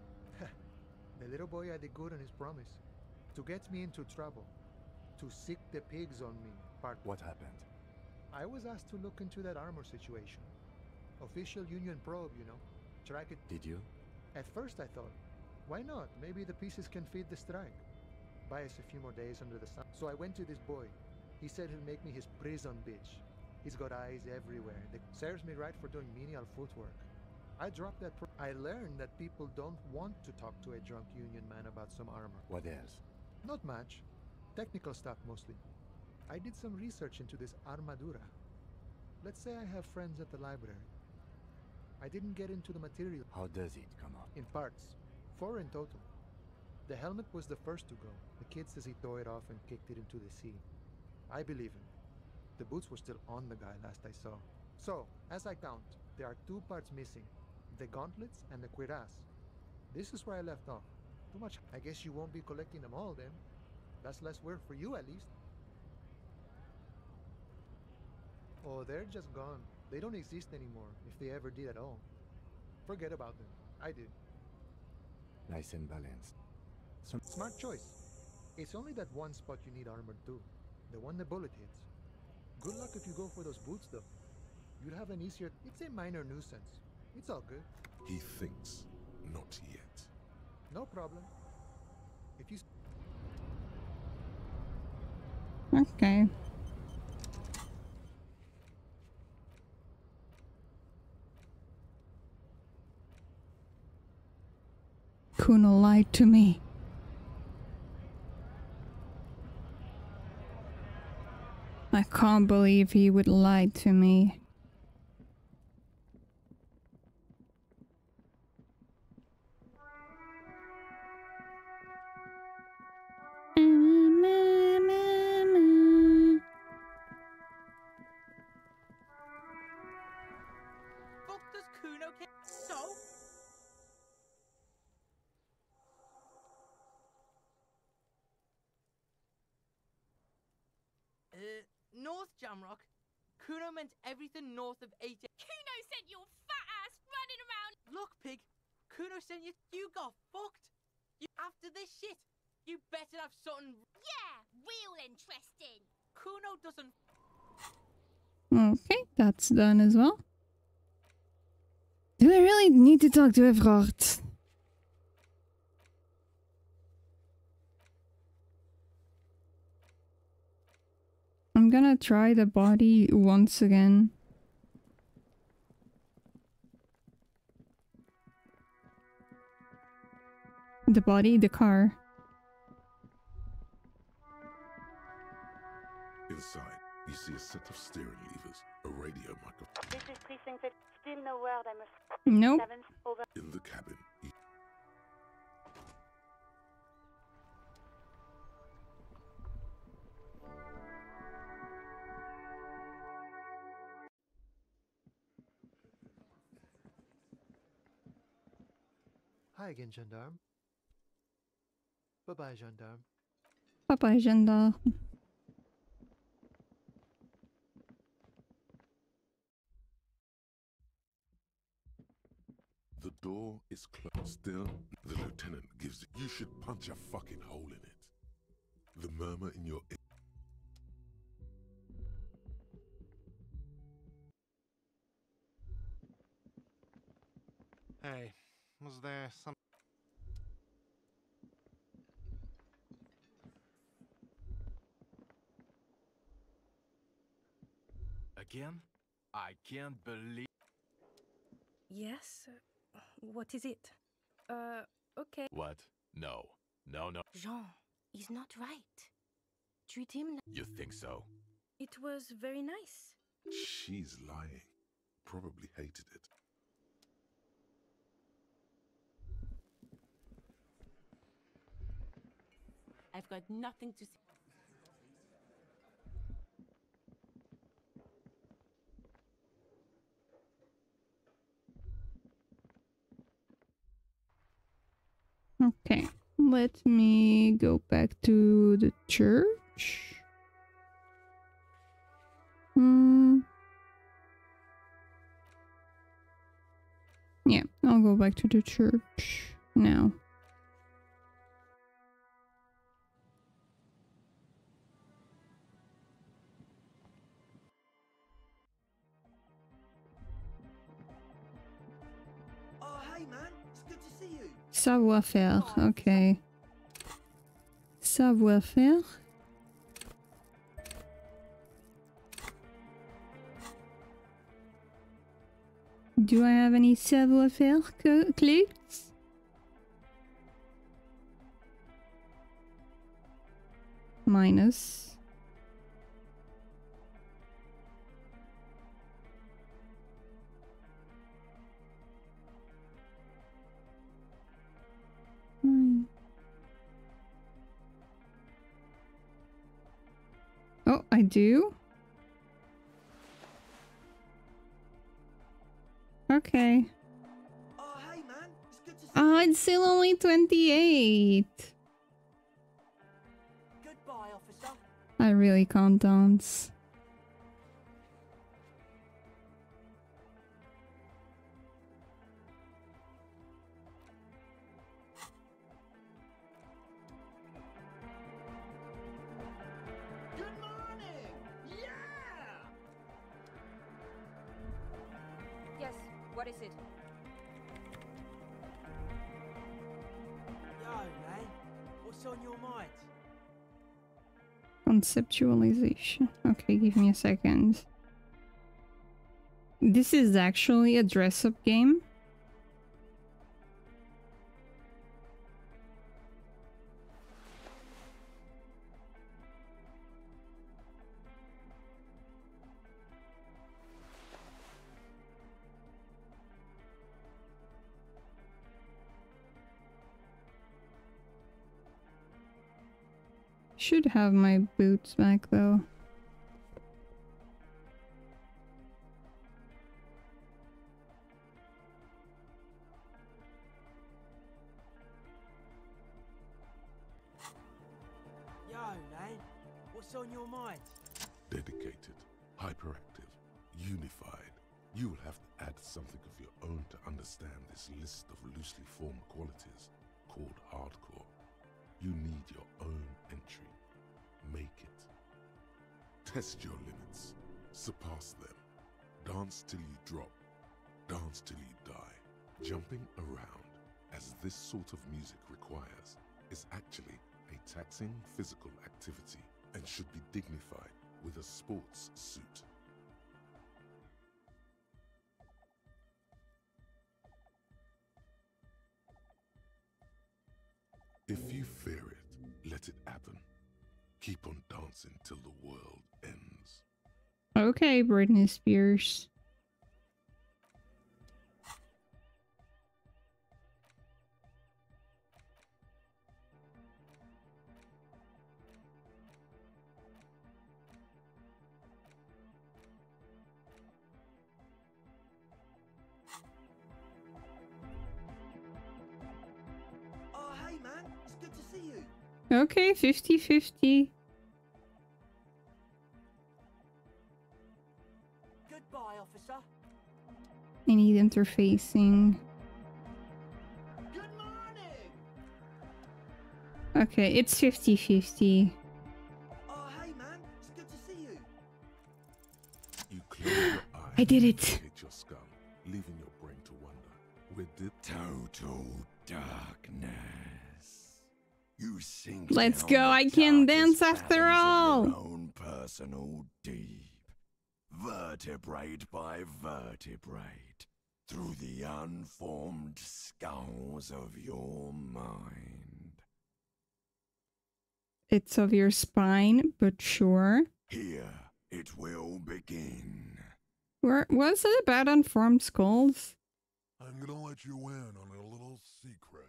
The little boy had it good on his promise. To get me into trouble. To sick the pigs on me. What happened? I was asked to look into that armor situation. Official Union probe, you know. Track it. Did you? At first I thought, why not? Maybe the pieces can feed the strike. Buy us a few more days under the sun. So I went to this boy. He said he'll make me his prison bitch. He's got eyes everywhere. That serves me right for doing menial footwork. I dropped that I learned that people don't want to talk to a drunk Union man about some armor. What else? Not much. Technical stuff mostly. I did some research into this armadura. Let's say I have friends at the library. I didn't get into the material. How does it come up? In parts. 4 in total. The helmet was the first to go. The kid says he tore it off and kicked it into the sea. I believe him. The boots were still on the guy last I saw. So, as I count, there are 2 parts missing. The gauntlets and the cuirass. This is where I left off. Too much. I guess you won't be collecting them all then. That's less work for you at least. Oh, they're just gone. They don't exist anymore, if they ever did at all. Forget about them. I did. Nice and balanced. Smart choice. It's only that one spot you need armored too. The one the bullet hits. Good luck if you go for those boots though. You'd have an easier... It's a minor nuisance. It's all good. He thinks, not yet. No problem. If you... Okay. Kuno lied to me. I can't believe he would lie to me. Fuck does Kuno care? So? North Jamrock. Kuno meant everything north of 80. Kuno sent your fat ass running around. Look, pig. Kuno sent you. You got fucked. You after this shit. You better have something. Yeah, real interesting. Kuno doesn't. Okay, that's done as well. Do I really need to talk to Everard? I'm gonna try the body once again. The body, the car. Inside, you see a set of steering levers, a radio microphone. This is precinct 8. Still no word, I must... Nope. 7, over. In the cabin, Hi again, gendarme. Bye-bye, gendarme. Bye-bye, gendarme. the door is closed. Still, the lieutenant gives it. You should punch a fucking hole in it. The murmur in your ear. Hey, was there some... Again? I can't believe... Yes? What is it? Okay. What? No. No, no. Jean, he's not right. Treat him... You think so? It was very nice. She's lying. Probably hated it. I've got nothing to say. Okay, let me go back to the church. Yeah, I'll go back to the church now. Oh, hey man, it's good to see you. Savoir-faire, okay. Savoir-faire. Do I have any savoir-faire clues? Minus. Oh, I do? Okay. Oh, hey man, it's good to see Oh, it's still only 28. Goodbye, officer. I really can't dance. Good morning. Yeah. Yes, what is it? Yo, man, what's on your mind? Conceptualization. Okay, give me a second. This is actually a dress-up game. Should have my boots back though. Yo, man, what's on your mind? Dedicated, hyperactive, unified. You will have to add something of your own to understand this list of loosely formed qualities called hardcore. You need your own entry. Make it. Test your limits. Surpass them. Dance till you drop. Dance till you die. Jumping around, as this sort of music requires, is actually a taxing physical activity and should be dignified with a sports suit. If you fear it, let it happen. Keep on dancing till the world ends. Okay, Britney Spears. Oh, hey man, it's good to see you. Okay, 50-50. Goodbye, officer. I need interfacing. Good morning. Okay, it's 50-50. Oh, hey man, it's good to see you. You close your eyes. I did it. Hit your skull, leaving your brain to wonder. Where did total darkness? You sink Let's down go, the I can darkest dance after fathoms of all. your own personal deep, vertebrate by vertebrate, through the unformed skulls of your mind. It's of your spine, but sure. Here it will begin. Was it about unformed skulls? I'm gonna let you in on a little secret.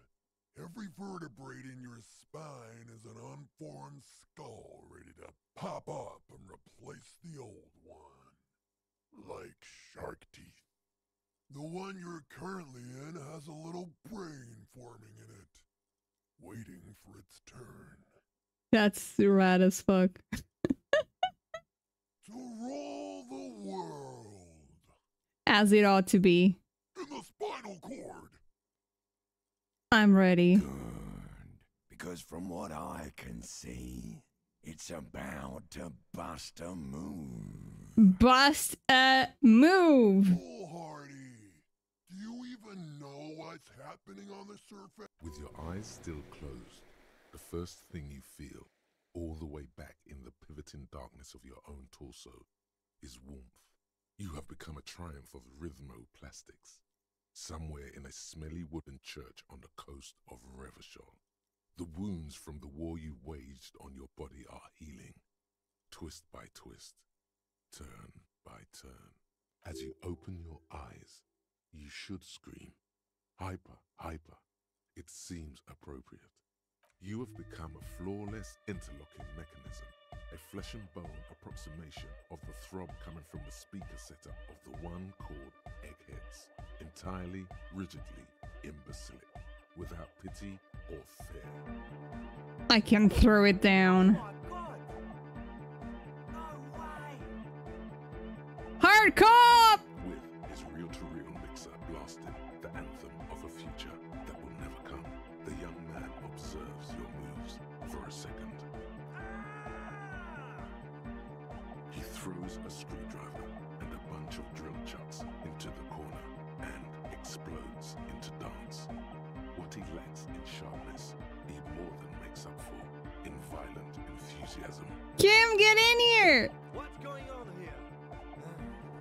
Every vertebrae in your spine is an unformed skull ready to pop up and replace the old one. Like shark teeth. The one you're currently in has a little brain forming in it, waiting for its turn. That's rad as fuck. So roll As it ought to be. In the spinal cord. I'm ready. Because from what I can see, it's about to bust a move. Bust a move. Oh, Hardy, do you even know what's happening on the surface? With your eyes still closed, the first thing you feel, all the way back in the pivoting darkness of your own torso, is warmth. You have become a triumph of rhythmoplastics, somewhere in a smelly wooden church on the coast of Revachol. The wounds from the war you waged on your body are healing, twist by twist, turn by turn. As you open your eyes, you should scream, hyper, hyper. It seems appropriate. You have become a flawless interlocking mechanism, a flesh and bone approximation of the throb coming from the speaker setup of the one called Eggheads, entirely, rigidly, imbecilic, without pity or fear. I can throw it down. Hard cop! With his reel-to-reel mixer blasting the anthem of a future that will never come, the young man observes your moves for a second. He throws a screwdriver and a bunch of drill chucks into the corner and explodes into dance. What he lacks in sharpness, he more than makes up for in violent enthusiasm. Kim, get in here! What's going on here?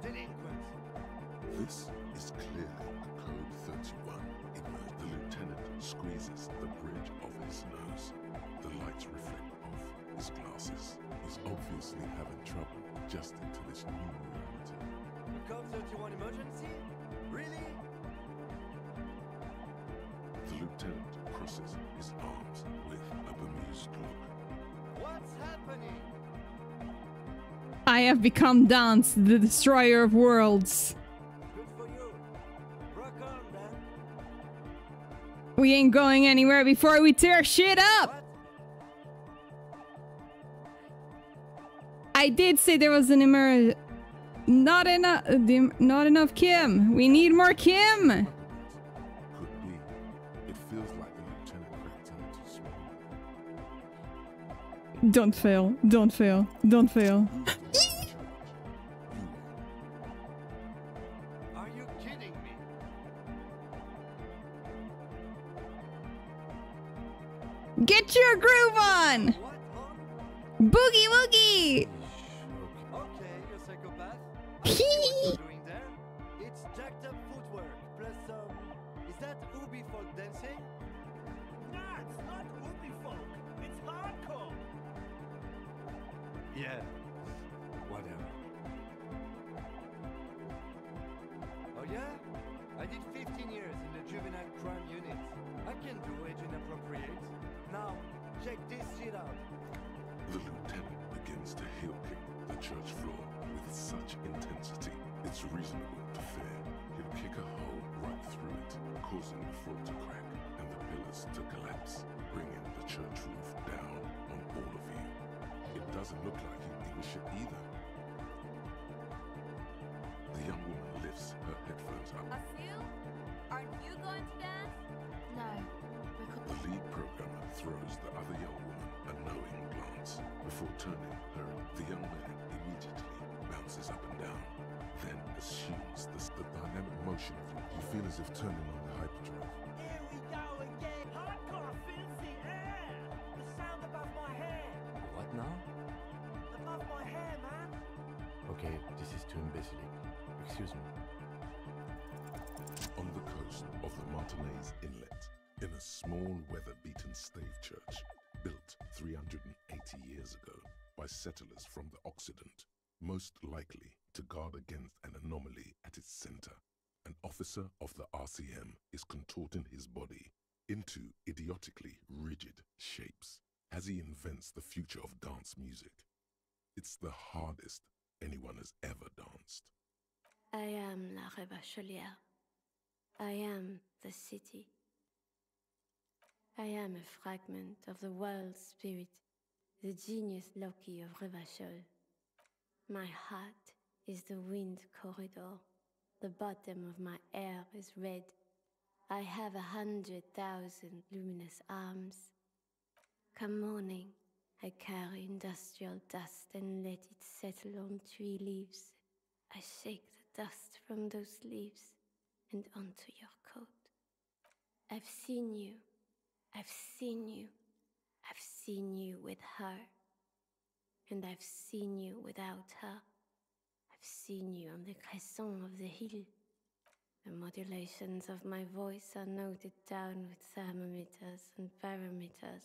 Delinquents. This is clearly a Code 31. The lieutenant squeezes the bridge of his nose. The lights reflect off his glasses. He's obviously having trouble adjusting to this new reality. A Code 31 emergency? Really? The lieutenant crosses his arms with a bemused look. What's happening? I have become Dance, the destroyer of worlds. Good for you. Rock on, then. We ain't going anywhere before we tear shit up! I did say there was an not enough Kim. We need more Kim. Could be. It feels like the lieutenant cracked down too small. Don't fail. Don't fail. Don't fail. Are you kidding me? Get your groove on! What? Boogie woogie! Okay, you psychopath. I see what you're doing there. It's jacked up footwork, plus is that Ubi folk dancing? Nah, it's not Ubi folk. It's hardcore. Yeah. Whatever. Oh yeah? I did 15 years in the juvenile crime unit. I can do age inappropriate. Now, check this shit out. The lieutenant begins to heel kick the church floor with such intensity, it's reasonable to fear he'll kick a hole right through it, causing the floor to crack and the pillars to collapse, bringing the church roof down on all of you. It doesn't look like he'd give a shit either. The young woman lifts her headphones up. Asil, aren't you going to dance? No. The lead programmer throws the other young woman a knowing glance. Before turning her, the young man immediately bounces up and down, then assumes the dynamic motion of you. You feel as if turning on the hyperdrive. Here we go again. Hardcore filthy air. The sound above my head. What now? Above my hair, man. Okay, this is too imbecilic. Excuse me. On the coast of the Martinez Inlet, in a small weather-beaten stave church, built 380 years ago by settlers from the Occident, most likely to guard against an anomaly at its center, an officer of the RCM is contorting his body into idiotically rigid shapes as he invents the future of dance music. It's the hardest anyone has ever danced. I am la Revacholière. I am the city. I am a fragment of the world spirit, the genius Loki of Revachol. My heart is the wind corridor, The bottom of my hair is red. I have 100,000 luminous arms. Come morning, I carry industrial dust and let it settle on tree leaves. I shake the dust from those leaves and onto your coat. I've seen you. I've seen you. I've seen you with her. And I've seen you without her. I've seen you on the crescent of the hill. The modulations of my voice are noted down with thermometers and barometers.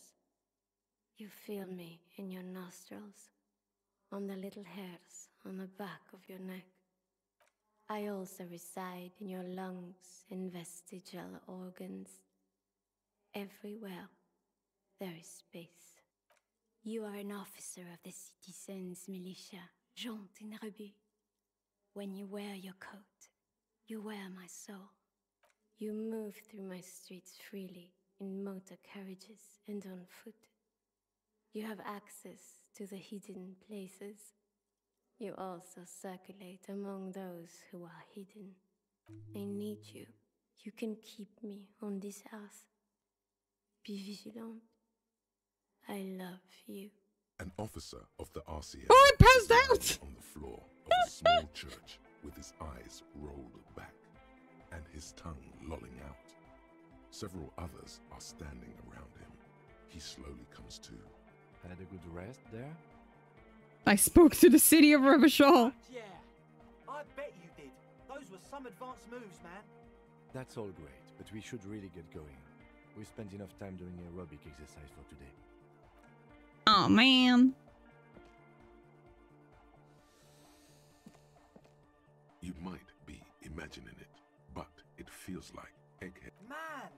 You feel me in your nostrils, on the little hairs on the back of your neck. I also reside in your lungs and vestigial organs. Everywhere there is space. You are an officer of the citizens' militia, Jean in rebut. When you wear your coat, you wear my soul. You move through my streets freely, in motor carriages and on foot. You have access to the hidden places. You also circulate among those who are hidden. I need you. You can keep me on this earth. Be vigilant. I love you. An officer of the RCM Oh, I passed out! on the floor of a small church with his eyes rolled back and his tongue lolling out. Several others are standing around him. He slowly comes to. Had a good rest there? I spoke to the city of Revachol. Yeah, I bet you did. Those were some advanced moves, man. That's all great, but we should really get going. We spent enough time doing aerobic exercise for today. Oh man. You might be imagining it, but it feels like Egghead. Man!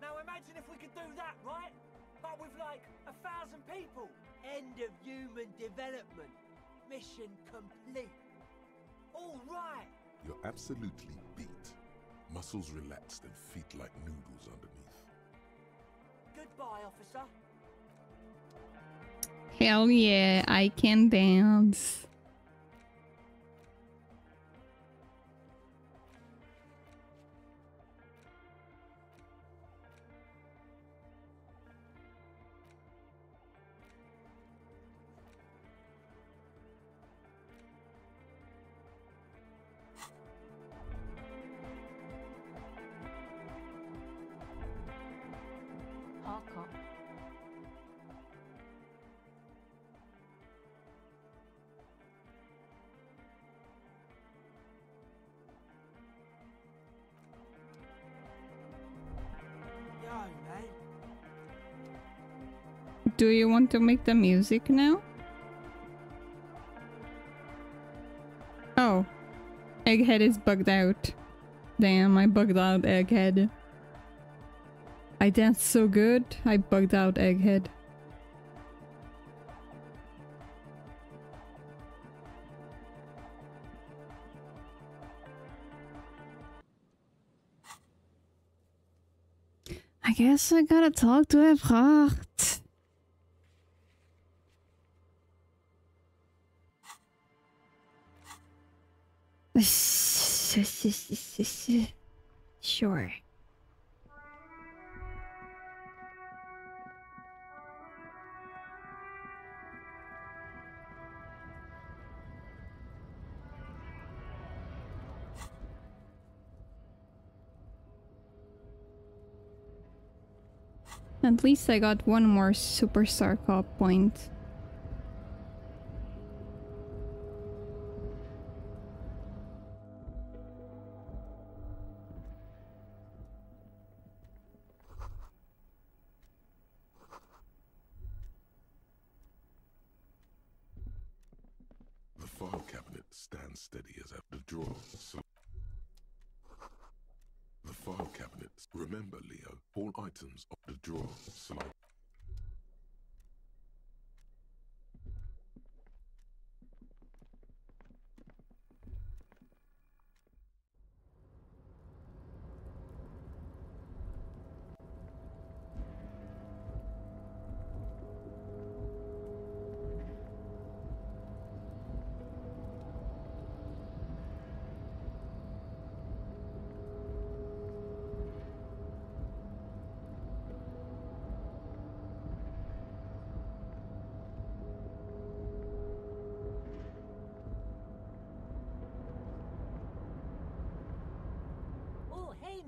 Now imagine if we could do that, right? But with like 1,000 people. End of human development. Mission complete. All right. You're absolutely beat. Muscles relaxed and feet like noodles underneath. Goodbye, officer. Hell yeah, I can dance. Do you want to make the music now? Oh. Egghead is bugged out. Damn, I bugged out Egghead. I danced so good, I bugged out Egghead. I guess I gotta talk to Evracht. Sure. At least I got one more superstar cop point. The file cabinet stands steady as ever. The drawer. The file cabinet. Remember, Leo, all items of the drawer slide.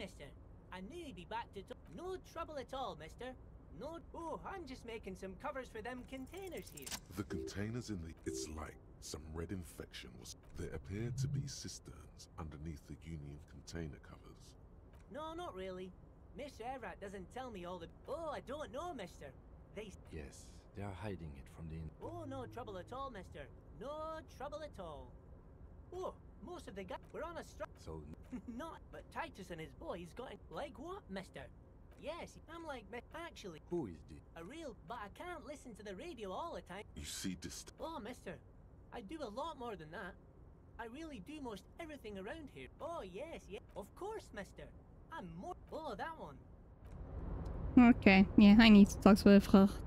mister. I knew you'd be back to... No trouble at all, mister. No... Oh, I'm just making some covers for them containers here. The containers in the... It's like some red infection was... There appeared to be cisterns underneath the Union container covers. No, not really. Mr. Everett doesn't tell me all the... Oh, I don't know, mister. They... Yes, they are hiding it from the... Oh, no trouble at all, mister. No trouble at all. Oh, most of the guys... We're on a strike. So... Not... But Titus and his boys got... Like what, mister? Yes, I'm like... Actually... Who is this? A real... But I can't listen to the radio all the time. You see this... Oh, mister. I do a lot more than that. I really do most everything around here. Oh, yes, yes. Of course, mister. I'm more... Oh, that one. Okay, ja, hij niet straks weer vraagt.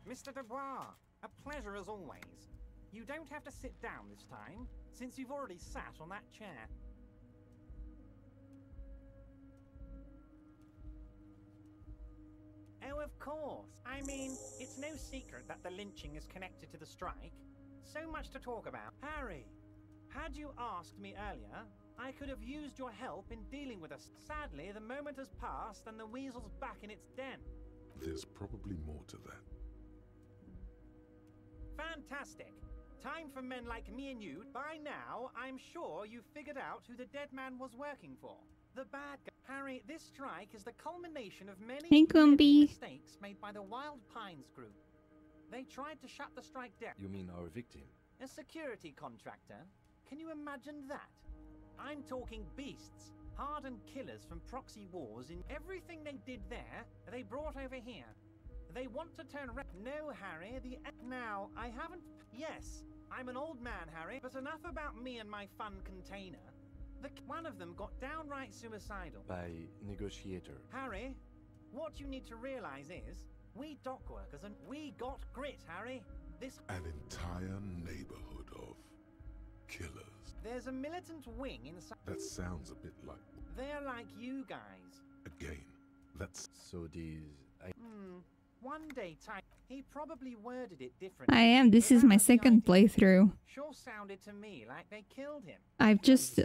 Mr. Dubois, a pleasure as always. You don't have to sit down this time, since you've already sat on that chair. Oh, of course. I mean, it's no secret that the lynching is connected to the strike. So much to talk about. Harry, had you asked me earlier, I could have used your help in dealing with us. Sadly, the moment has passed and the weasel's back in its den. There's probably more to that. Fantastic. Time for men like me and you. By now, I'm sure you've figured out who the dead man was working for. The bad guy. Harry, this strike is the culmination of many mistakes made by the Wild Pines group. They tried to shut the strike down. You mean our victim? A security contractor? Can you imagine that? I'm talking beasts, hardened killers from proxy wars. In everything they did there, they brought over here. They want to turn No, Harry, Now, I haven't... Yes, I'm an old man, Harry, but enough about me and my fun container. One of them got downright suicidal. By negotiator. Harry, what you need to realize is, we dock workers and we got grit, Harry. This... An entire neighborhood of killers. There's a militant wing inside... That sounds a bit like... They're like you guys. Again, that's... So these... One day, he probably worded it differently. I am. This is my second playthrough. Sure sounded to me like they killed him. I've just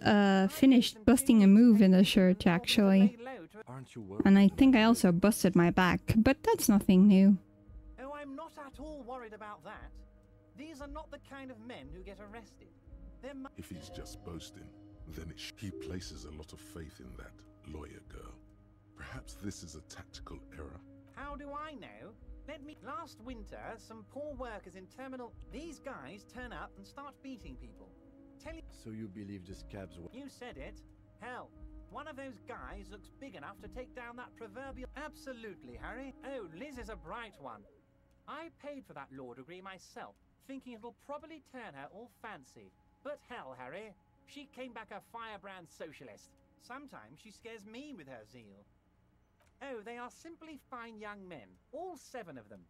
finished busting a move in the shirt, actually. Aren't you And I think I also busted my back, but that's nothing new. Oh, I'm not at all worried about that. These are not the kind of men who get arrested. If he's just boasting, then he places a lot of faith in that lawyer girl. Perhaps this is a tactical error. How do I know? Last winter, some poor workers in terminal... These guys turn up and start beating people. So you believe the scabs were... You said it. Hell, one of those guys looks big enough to take down that proverbial... Absolutely, Harry. Oh, Liz is a bright one. I paid for that law degree myself, thinking it'll probably turn her all fancy. But hell, Harry, she came back a firebrand socialist. Sometimes she scares me with her zeal. Oh, they are simply fine young men, all 7 of them.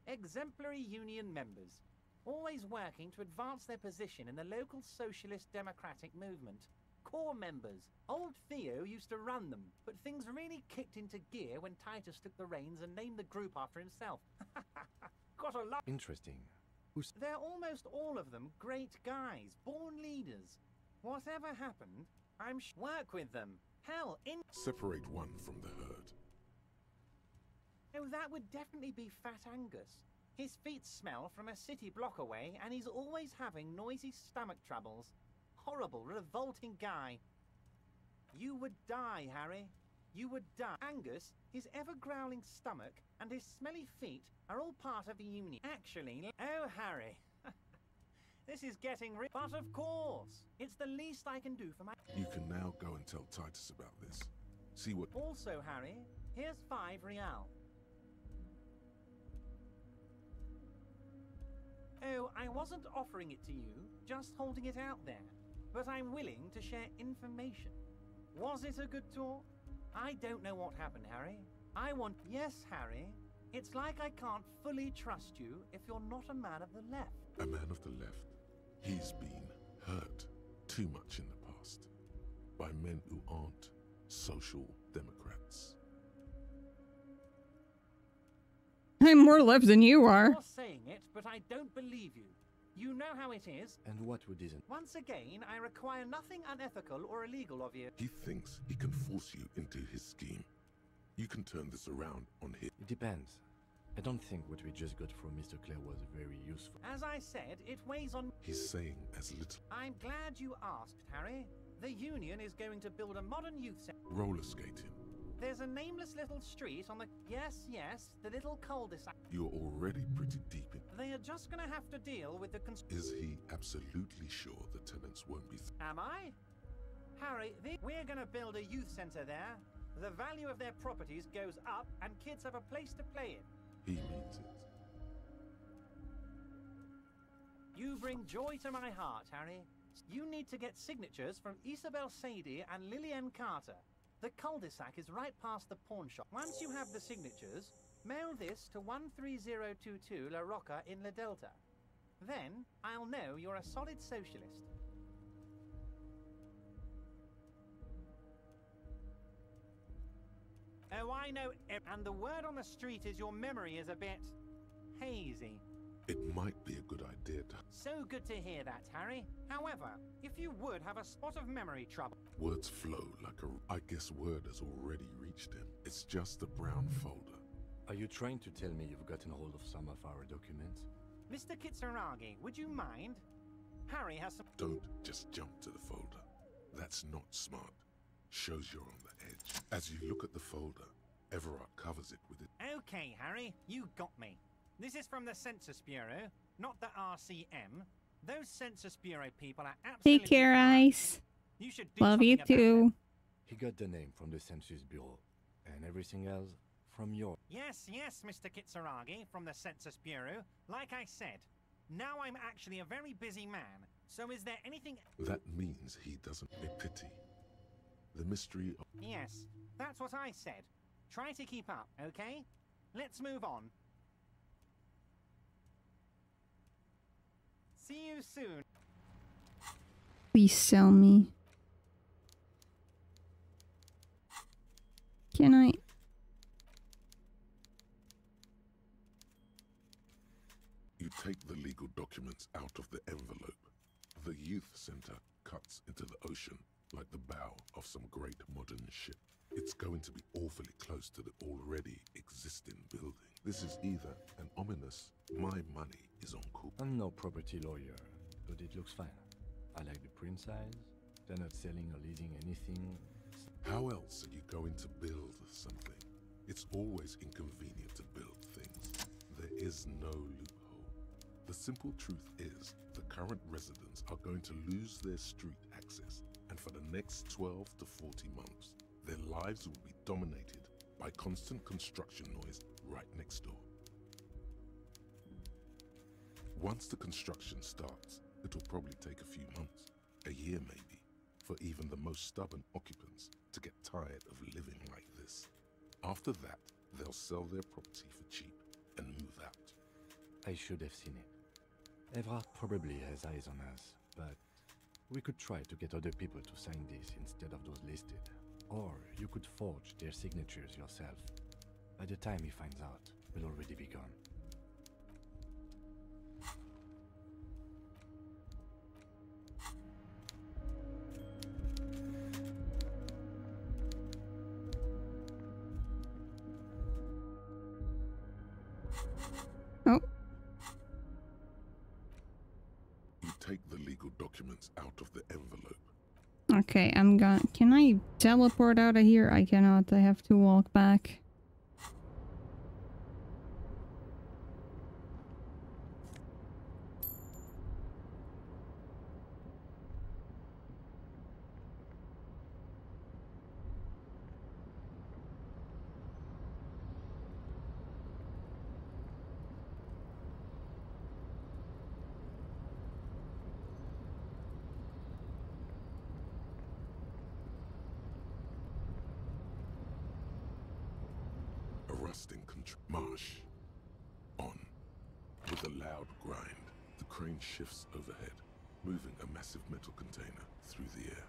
Exemplary union members, always working to advance their position in the local socialist democratic movement. Core members. Old Theo used to run them, but things really kicked into gear when Titus took the reins and named the group after himself. Got a lot. Interesting. They're almost all of them great guys, born leaders. Whatever happened, work with them. Hell, Separate one from the herd. Oh, that would definitely be Fat Angus. His feet smell from a city block away, and he's always having noisy stomach troubles. Horrible, revolting guy. You would die, Harry. You would die. Angus, his ever-growling stomach, and his smelly feet are all part of the union. Actually, oh, Harry. This is getting But of course, it's the least I can do for my... You can now go and tell Titus about this. See what... Also, Harry, here's 5 real. Oh, I wasn't offering it to you, just holding it out there. But I'm willing to share information. Was it a good talk? I don't know what happened, Harry. I want... Yes, Harry. It's like I can't fully trust you if you're not a man of the left. A man of the left. He's been hurt too much in the past by men who aren't social democrats. more left than you are. You're saying it, but I don't believe you. You know how it is. And what would isn't? Once again, I require nothing unethical or illegal of you. He thinks he can force you into his scheme. You can turn this around on him. It depends. I don't think what we just got from Mr. Clare was very useful. As I said, it weighs on... He's saying as little. I'm glad you asked, Harry. The Union is going to build a modern youth center. Roller skating. There's a nameless little street on the... Yes, the little cul-de-sac. You're already pretty deep in. They are just going to have to deal with the... Is he absolutely sure the tenants won't be... Am I? Harry, we're going to build a youth center there. The value of their properties goes up and kids have a place to play in. He means it. You bring joy to my heart, Harry. You need to get signatures from Isabel Sadie and Lillian Carter. The cul-de-sac is right past the pawn shop. Once you have the signatures, mail this to 13022 La Rocca in La Delta. Then, I'll know you're a solid socialist. Oh, I know, and the word on the street is your memory is a bit... hazy. It might be a good idea to... So good to hear that, Harry. However, if you would have a spot of memory trouble... Words flow like a... I guess word has already reached him. It's just a brown folder. Are you trying to tell me you've gotten hold of some of our documents? Mr. Kitsuragi, would you mind? Harry has some... Don't just jump to the folder. That's not smart. Shows you're on the edge. As you look at the folder, Everard covers it with it. Okay, Harry, you got me. This is from the Census Bureau, not the RCM. Those Census Bureau people are absolutely... Take care, Ice. You should do Love you something about too. them. He got the name from the Census Bureau, and everything else from your... Yes, Mr. Kitsuragi, from the Census Bureau. Like I said, now I'm actually a very busy man, so is there anything... That means he doesn't pity. The mystery of... Yes, that's what I said. Try to keep up, okay? Let's move on. See you soon. Please sell me. Can I? You take the legal documents out of the envelope. The youth center cuts into the ocean like the bow of some great modern ship. It's going to be awfully close to the already existing building. This is either an ominous, my money is on cool. I'm no property lawyer, but it looks fine. I like the print size. They're not selling or leasing anything. How else are you going to build something? It's always inconvenient to build things. There is no loophole. The simple truth is, the current residents are going to lose their street access, and for the next 12 to 40 months, their lives will be dominated by constant construction noise right next door. Once the construction starts, it'll probably take a few months, a year maybe, for even the most stubborn occupants to get tired of living like this. After that, they'll sell their property for cheap and move out. I should have seen it. Everard probably has eyes on us, but we could try to get other people to sign this instead of those listed. Or you could forge their signatures yourself. By the time he finds out, we'll already be gone. Oh. You take the legal documents out of the envelope. Okay, I'm gone. Can I teleport out of here? I cannot. I have to walk back. Marsh. On. With a loud grind, the crane shifts overhead, moving a massive metal container through the air.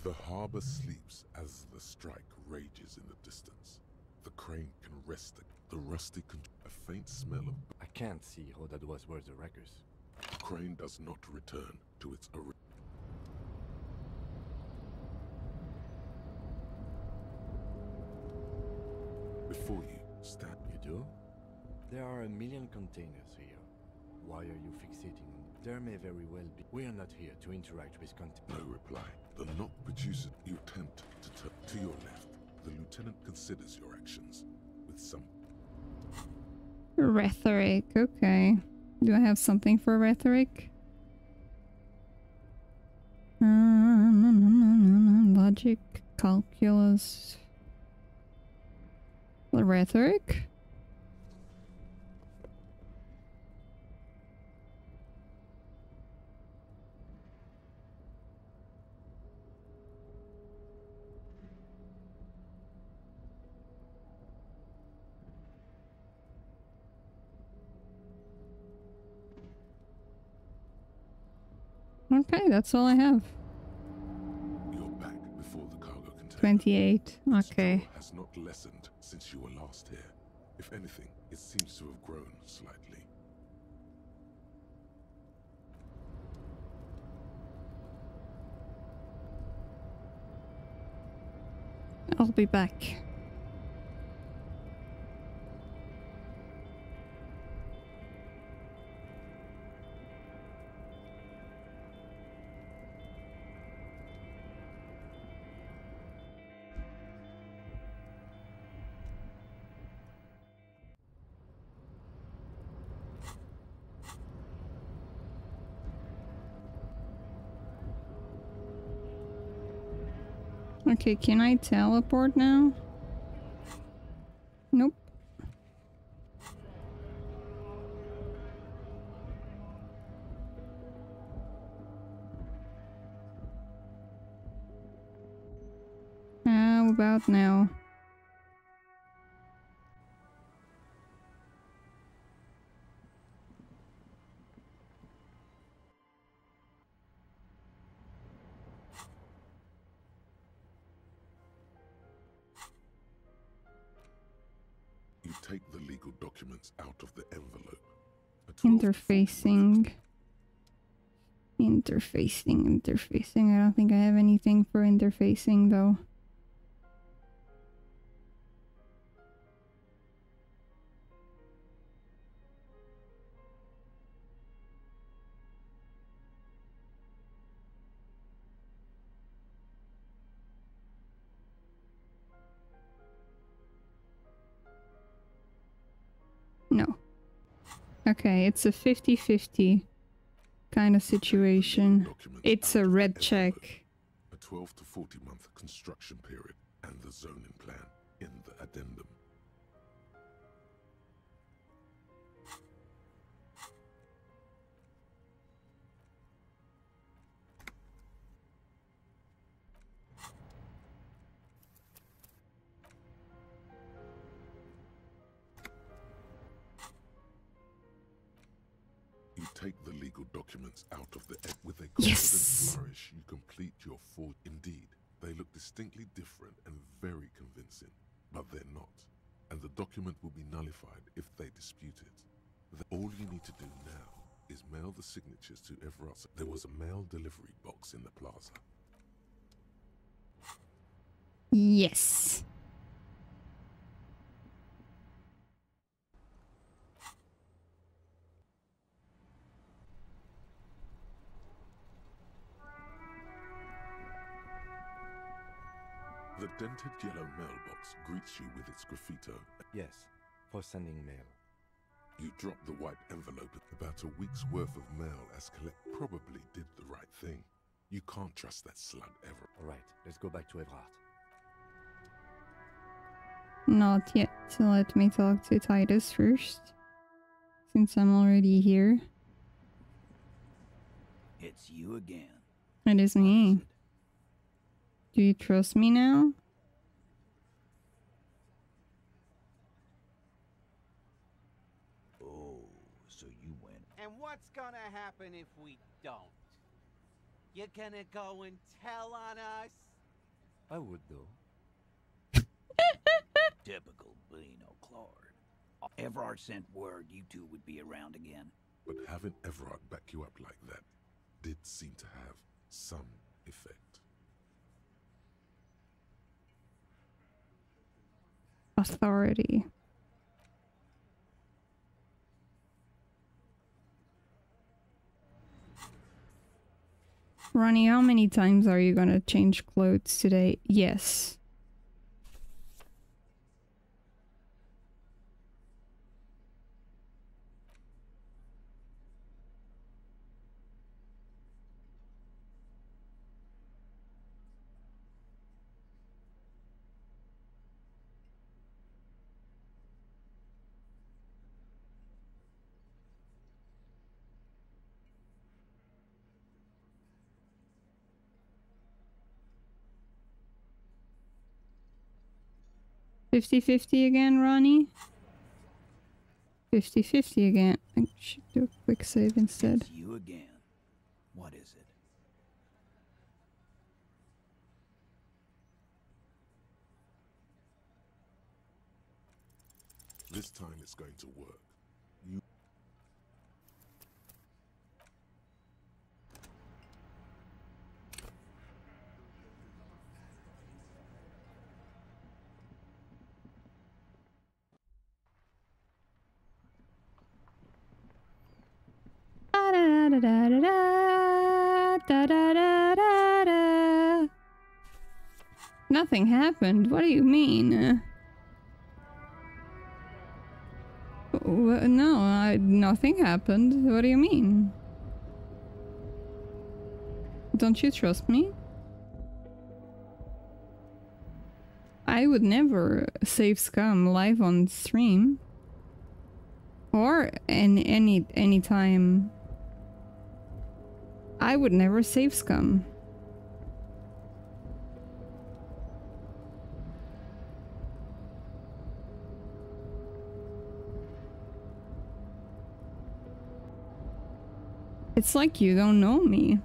The harbor sleeps as the strike rages in the distance. The crane can rest the rusty a faint smell of... I can't see how that was worth the wreckers. The crane does not return to its original... Before you stand... You do? There are a million containers here. Why are you fixating on them? There may very well be. We are not here to interact with containers. No reply. The knock produces... You attempt to turn to your left. The lieutenant considers your actions with some... Rhetoric, okay. Do I have something for rhetoric? Logic, calculus... Rhetoric? Okay, that's all I have. You're back before the cargo container. 28. Okay. Has not lessened since you were last here. If anything, it seems to have grown slightly. I'll be back. Okay, can I teleport now? Nope. How about now? You take the legal documents out of the envelope. Interfacing. Interfacing. I don't think I have anything for interfacing though. No. Okay, it's a 50-50 kind of situation. It's a red check. A 12 to 40 month construction period and the zoning plan in the addendum. You take the legal documents out of the with a confident flourish. You complete your forge. Indeed, they look distinctly different and very convincing, but they're not. And the document will be nullified if they dispute it. All you need to do now is mail the signatures to Everard. There was a mail delivery box in the plaza. Yes. The dented yellow mailbox greets you with its graffito. Yes, for sending mail. You drop the white envelope. About a week's worth of mail as collect. Probably did the right thing. You can't trust that slug ever. All right, let's go back to Everard. Not yet. Let me talk to Titus first. Since I'm already here. It's you again. It is me. Do you trust me now? Oh, so you went. And what's gonna happen if we don't? You're gonna go and tell on us? I would, though. Typical Beano Claude. Everard sent word you two would be around again. But having Everard back you up like that did seem to have some effect. Authority. Ronnie, how many times are you gonna change clothes today? Yes. $50-50 again, Ronnie? 50-50 again. I should do a quick save instead. It's you again. What is it? This time it's going to work. You... Nothing happened. What do you mean? No, nothing happened. What do you mean? Don't you trust me? I would never save scum live on stream. Or any time. I would never save scum. It's like you don't know me.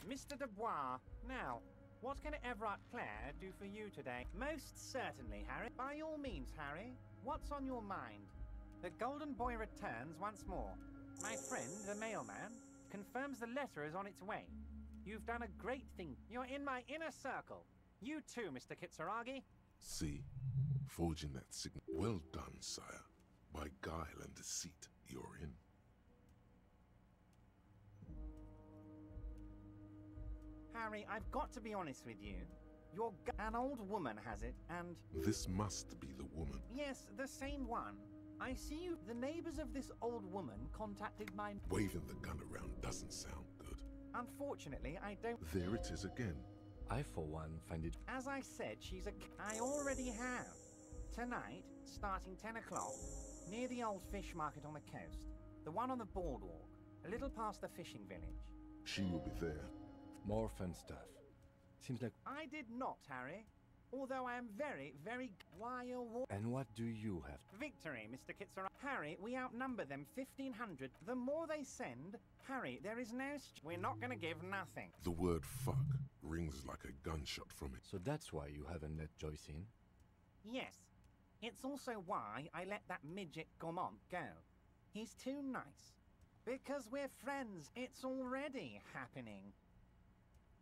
Mr. Dubois, now, what can Everard Clare do for you today? Most certainly, Harry. By all means, Harry. What's on your mind? The Golden Boy returns once more. My friend, the mailman, confirms the letter is on its way. You've done a great thing. You're in my inner circle. You too, Mr. Kitsuragi. See? Forging that signal. Well done, sire. By guile and deceit, you're in. Harry, I've got to be honest with you. An old woman has it, and... This must be the woman. Yes, the same one. I see you. The neighbors of this old woman contacted my... Waving the gun around doesn't sound good. Unfortunately, I don't... There it is again. I, for one, find it... As I said, she's a... I already have. Tonight, starting 10 o'clock, near the old fish market on the coast. The one on the boardwalk, a little past the fishing village. She will be there. More fun stuff. Seems like... I did not, Harry. Although I am very, very... Why a war... And what do you have? Victory, Mr. Kitsura. Harry, we outnumber them 1,500. The more they send... Harry, there is no... We're not gonna give nothing. The word fuck rings like a gunshot from it. So that's why you haven't let Joyce in? Yes. It's also why I let that midget Gaumont go. He's too nice. Because we're friends. It's already happening.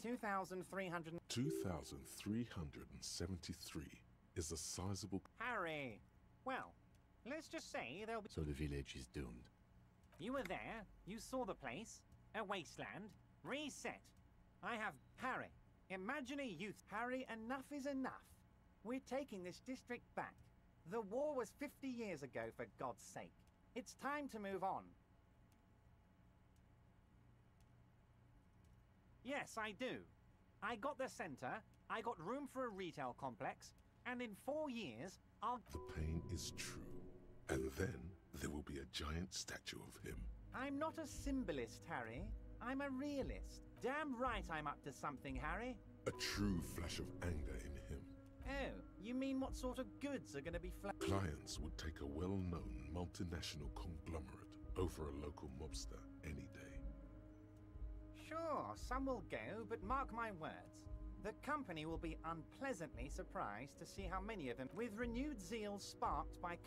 2,373 is a sizable... Harry! Well, let's just say there'll be... So the village is doomed. You were there, you saw the place, a wasteland, reset. I have... Harry, imagine a youth. Harry, enough is enough. We're taking this district back. The war was 50 years ago, for God's sake. It's time to move on. Yes, I do. I got the center, I got room for a retail complex, and in 4 years, I'll... The pain is true. And then there will be a giant statue of him. I'm not a symbolist, Harry. I'm a realist. Damn right I'm up to something, Harry. A true flash of anger in him. Oh, you mean what sort of goods are going to be Clients would take a well-known multinational conglomerate over a local mobster any day. Sure, some will go, but mark my words. The company will be unpleasantly surprised to see how many of them, with renewed zeal sparked by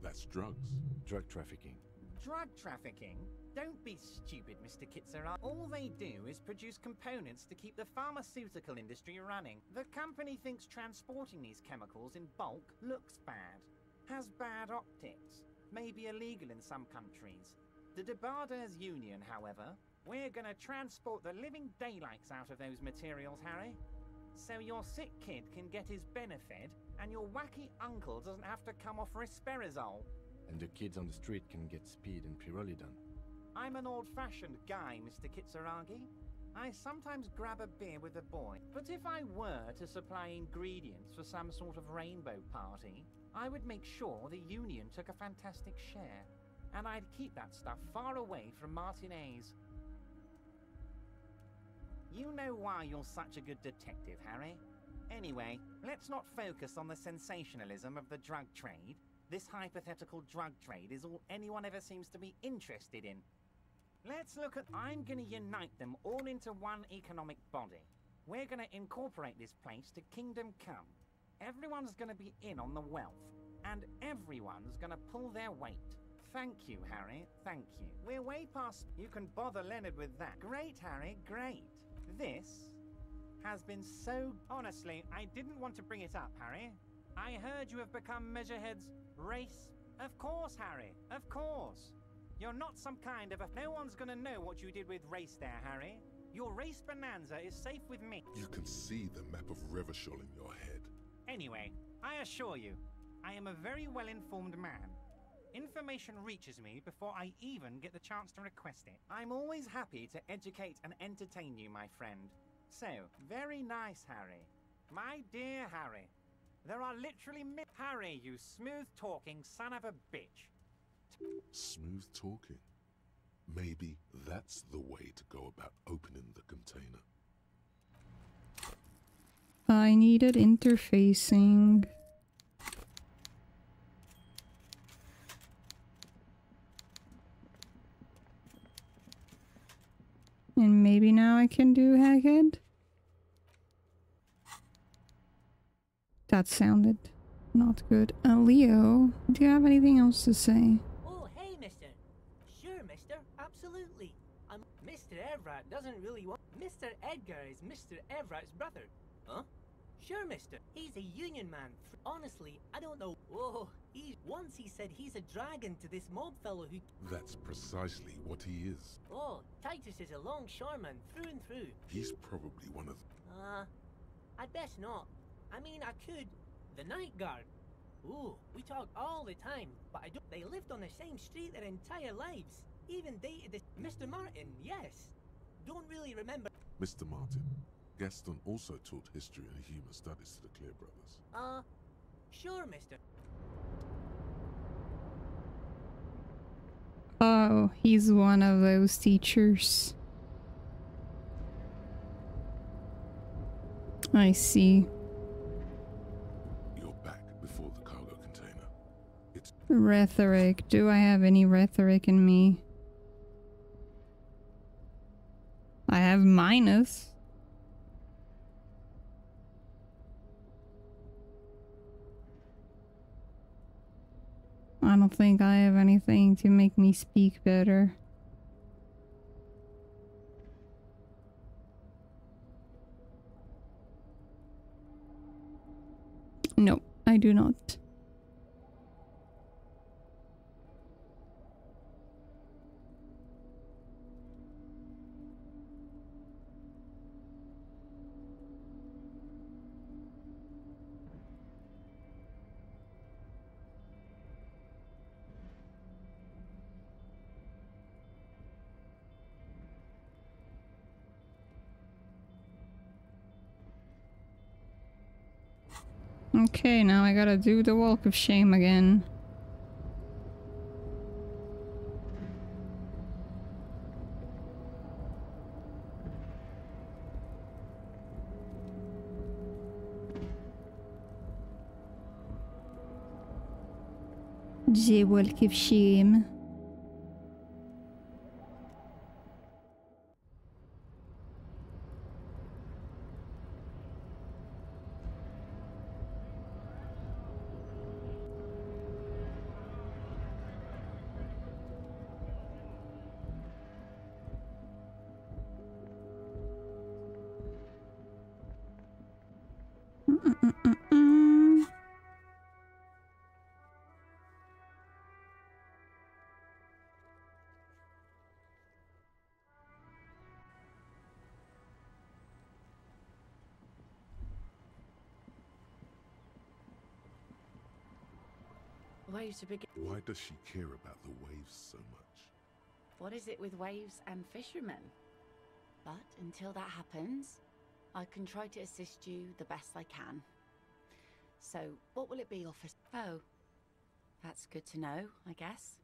That's drugs. Drug trafficking. Drug trafficking? Don't be stupid, Mr. Kitsura. All they do is produce components to keep the pharmaceutical industry running. The company thinks transporting these chemicals in bulk looks bad, has bad optics, may be illegal in some countries. The Debarders Union, however, we're gonna transport the living daylights out of those materials, Harry. So your sick kid can get his benefit, and your wacky uncle doesn't have to come off risperazole. And the kids on the street can get speed and pyrrolidon. I'm an old-fashioned guy, Mr. Kitsuragi. I sometimes grab a beer with a boy, but if I were to supply ingredients for some sort of rainbow party, I would make sure the Union took a fantastic share, and I'd keep that stuff far away from Martinez. You know why you're such a good detective, Harry. Anyway, let's not focus on the sensationalism of the drug trade. This hypothetical drug trade is all anyone ever seems to be interested in. Let's look at... I'm gonna unite them all into one economic body. We're gonna incorporate this place to Kingdom Come. Everyone's gonna be in on the wealth, and everyone's gonna pull their weight. Thank you, Harry, thank you. We're way past... You can bother Leonard with that. Great, Harry, great. This has been so... Honestly, I didn't want to bring it up, Harry. I heard you have become Measurehead's race... Of course, Harry, of course. You're not some kind of a... No one's gonna know what you did with race there, Harry. Your race bonanza is safe with me. You can see the map of Revachol in your head. Anyway, I assure you, I am a very well-informed man. Information reaches me before I even get the chance to request it. I'm always happy to educate and entertain you, my friend. So, very nice, Harry. My dear Harry. There are literally Harry, you smooth-talking son of a bitch. Smooth talking. Maybe that's the way to go about opening the container. I needed interfacing. And maybe now I can do Hackhead? That sounded not good. Leo, do you have anything else to say? Oh, hey, mister. Sure, mister. Absolutely. Mr. Everett doesn't really want... Mr. Edgar is Mr. Everett's brother. Huh? Sure, mister. He's a union man. Honestly, I don't know. Oh, once he said he's a dragon to this mob fellow who... That's precisely what he is. Oh, Titus is a longshoreman through and through. He's probably one of... I'd best not. I mean, I could. The night guard. Ooh, we talk all the time, but I don't... They lived on the same street their entire lives. Even dated this... Mr. Martin, yes. Don't really remember... Mr. Martin. Gaston also taught history and human studies to the Clear Brothers. Sure, mister. Oh, he's one of those teachers. I see. You're back before the cargo container. It's... Rhetoric. Do I have any rhetoric in me? I have minus. I don't think I have anything to make me speak better. No, I do not. Okay, now I gotta do the walk of shame again. The Walk of Shame. Where to begin? Why does she care about the waves so much? What is it with waves and fishermen? But until that happens, I can try to assist you the best I can. So, what will it be, officer? Oh, that's good to know, I guess.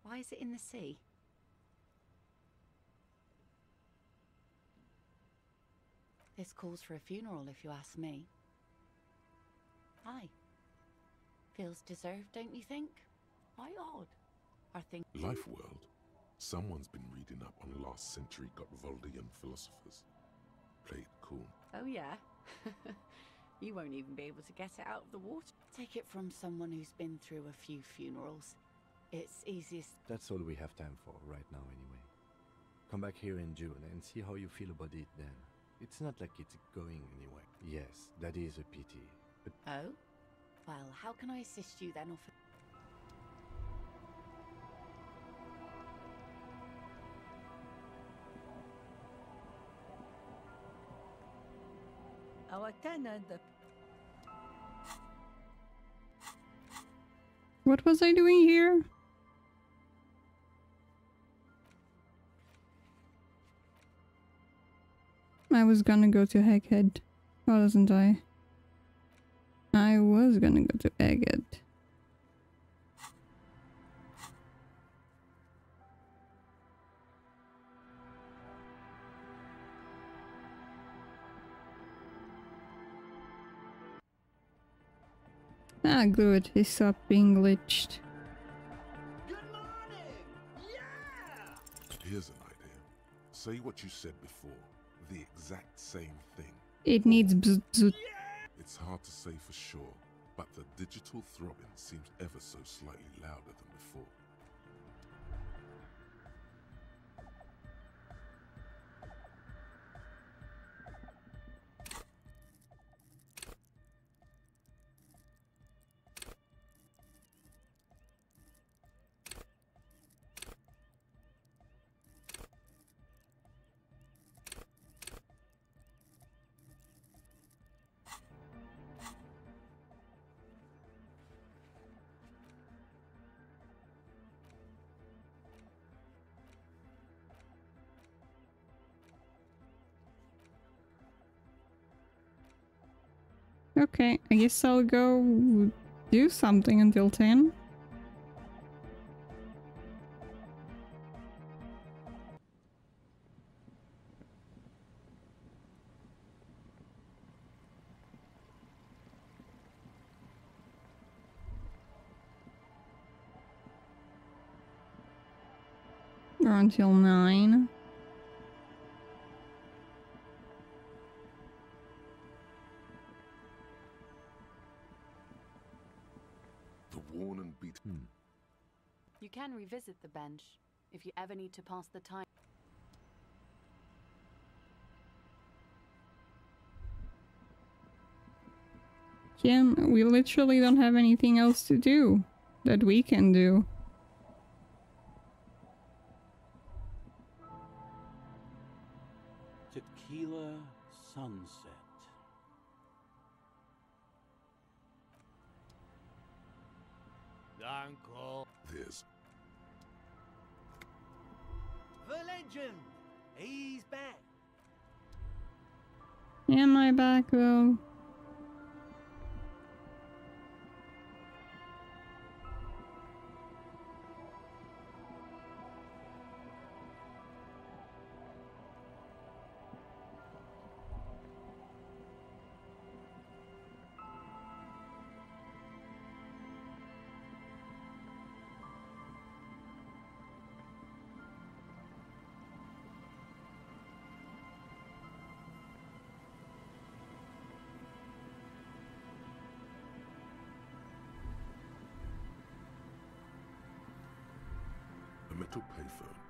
Why is it in the sea? This calls for a funeral, if you ask me. Aye. Feels deserved, don't you think? Why odd? Are things... Life world. Someone's been reading up on last century Gotvaldian philosophers. Play it cool. Oh yeah? You won't even be able to get it out of the water. Take it from someone who's been through a few funerals. It's easiest... That's all we have time for right now anyway. Come back here in June and see how you feel about it then. It's not like it's going anywhere. Yes, that is a pity. But oh? Well, how can I assist you then, officer? Our tenant. What was I doing here? I was gonna go to Egghead, wasn't I? I was gonna go to Egghead. Ah, good. He stopped being glitched. Here's an idea. Say what you said before. The exact same thing. It needs bzz. It's hard to say for sure, but the digital throbbing seems ever so slightly louder than before. Okay, I guess I'll go do something until 10. Or until 9. Worn and beat. You can revisit the bench if you ever need to pass the time. Kim, we literally don't have anything else to do that we can do. Tequila sunset. Uncle. There's The legend. He's back. Am I back though? Metal payphone.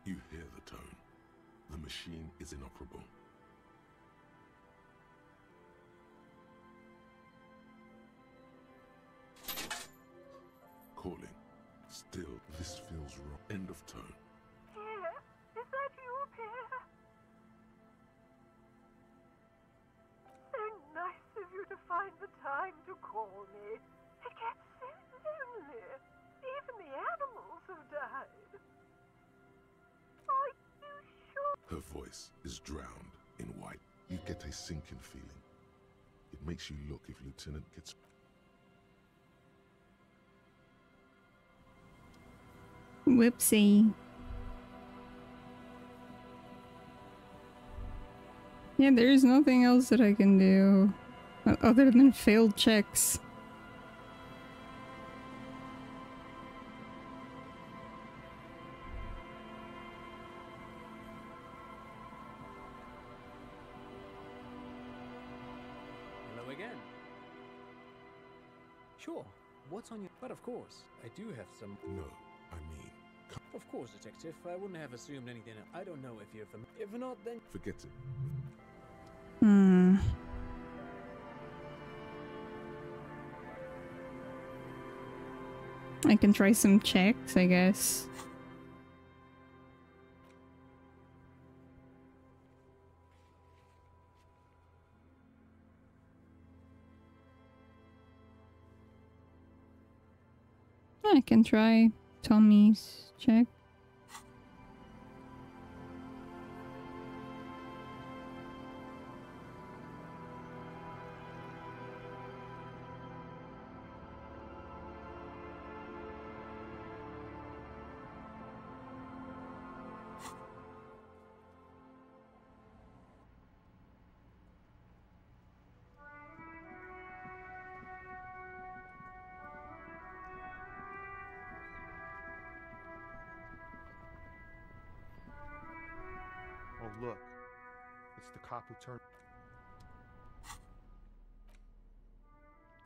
You hear the tone. The machine is inoperable. Calling. Still, this feels wrong. End of tone. Pierre, is that you, Pierre? So nice of you to find the time to call me. It gets so lonely. Even the animals have died. Are you sure? Her voice is drowned in white. You get a sinking feeling. It makes you look if Lieutenant gets... Whoopsie. Yeah, there's nothing else that I can do other than failed checks. Hello again. Sure. What's on your... But of course, I do have some... No, I mean... Of course, Detective. I wouldn't have assumed anything. I don't know if you're familiar. If not, then... Forget it. I can try some checks, I guess. I can try Tommy's check. Oh, look. It's the cop who turned...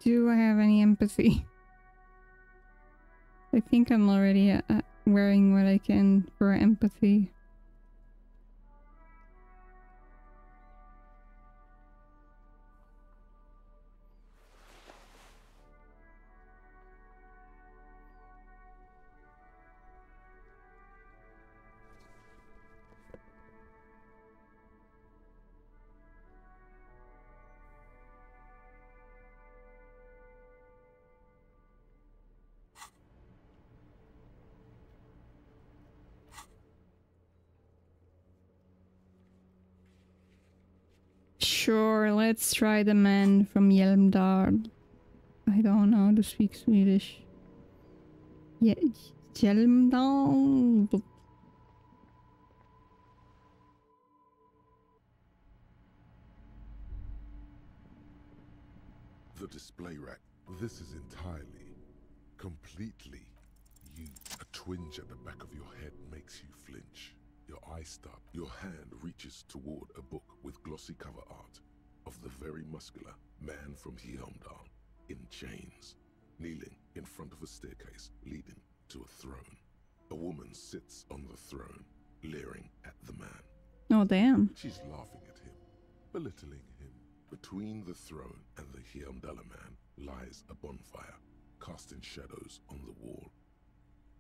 Do I have any empathy? I think I'm already wearing what I can for empathy. Sure, let's try the man from Hjelmdal. I don't know how to speak Swedish. Yeah, Hjelmdal. The display rack. This is entirely, completely you. A twinge at the back of your head makes you flinch. Your eye stop. Your hand reaches toward a book with glossy cover art of the very muscular man from Hjelmdal in chains, kneeling in front of a staircase leading to a throne. A woman sits on the throne, leering at the man. Oh, damn. She's laughing at him, belittling him. Between the throne and the Hjelmdaler man lies a bonfire, casting shadows on the wall.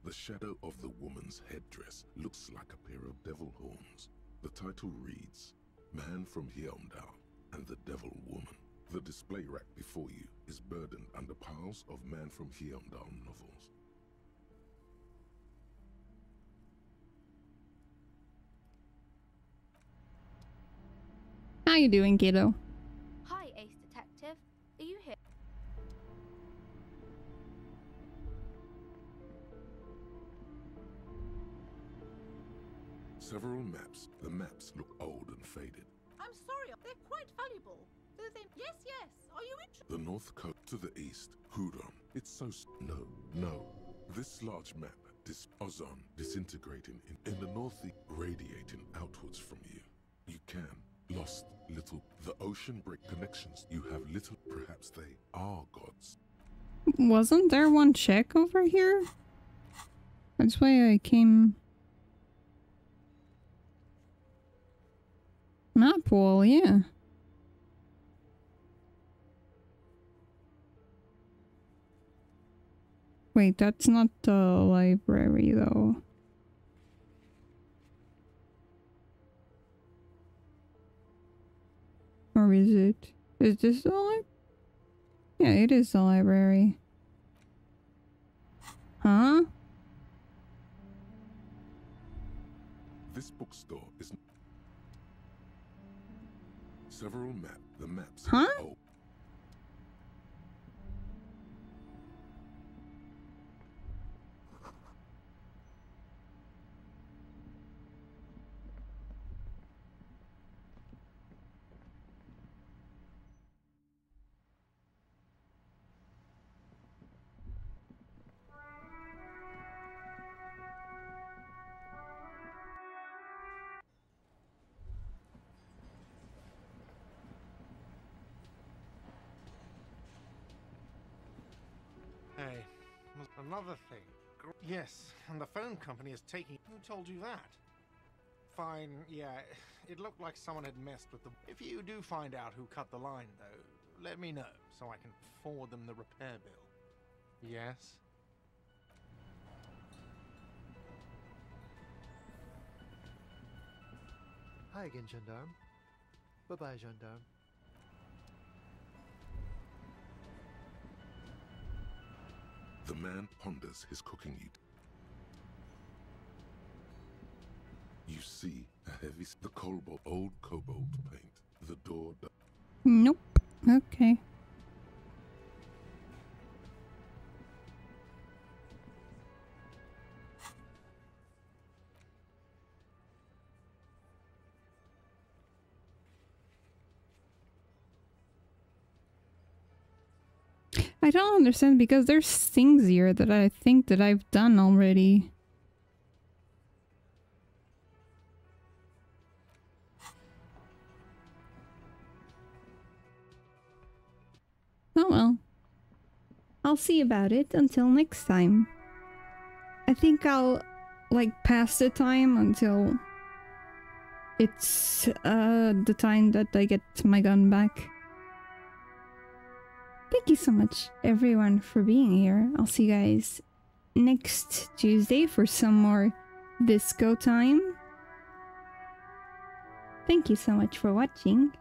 The shadow of the woman's headdress looks like a pair of devil horns. The title reads, Man from Hjelmdal and the Devil Woman. The display rack before you is burdened under piles of Man from Hjelmdal novels. How you doing, kiddo? Hi, Ace Detective. Are you here? Several maps. The maps look old and faded. I'm sorry, they're quite valuable. Do they? Yes, yes. Are you interested? The north coast to the east, Huron. It's so... No. This large map, Ozon, disintegrating in the northeast, radiating outwards from you. You can. Lost little. The ocean break connections. You have little. Perhaps they are gods. Wasn't there one check over here? That's why I came... Map wall, yeah. Wait, that's not the library though. Or is it? Is this the library? Yeah, it is the library. Huh? This bookstore is several the maps. Huh? Oh. Hey, another thing. Yes, and the phone company is taking... Who told you that? Fine, yeah, it looked like someone had messed with the... If you do find out who cut the line, though, let me know, so I can forward them the repair bill. Yes? Hi again, Gendarme. Bye-bye, Gendarme. The man ponders his cooking eat. You see a heavy... The old cobalt paint. The door... Nope. Okay. I don't understand because there's things here that I think that I've done already. Oh well. I'll see about it until next time. I think I'll like pass the time until it's the time that I get my gun back. Thank you so much, everyone, for being here. I'll see you guys next Tuesday for some more disco time. Thank you so much for watching.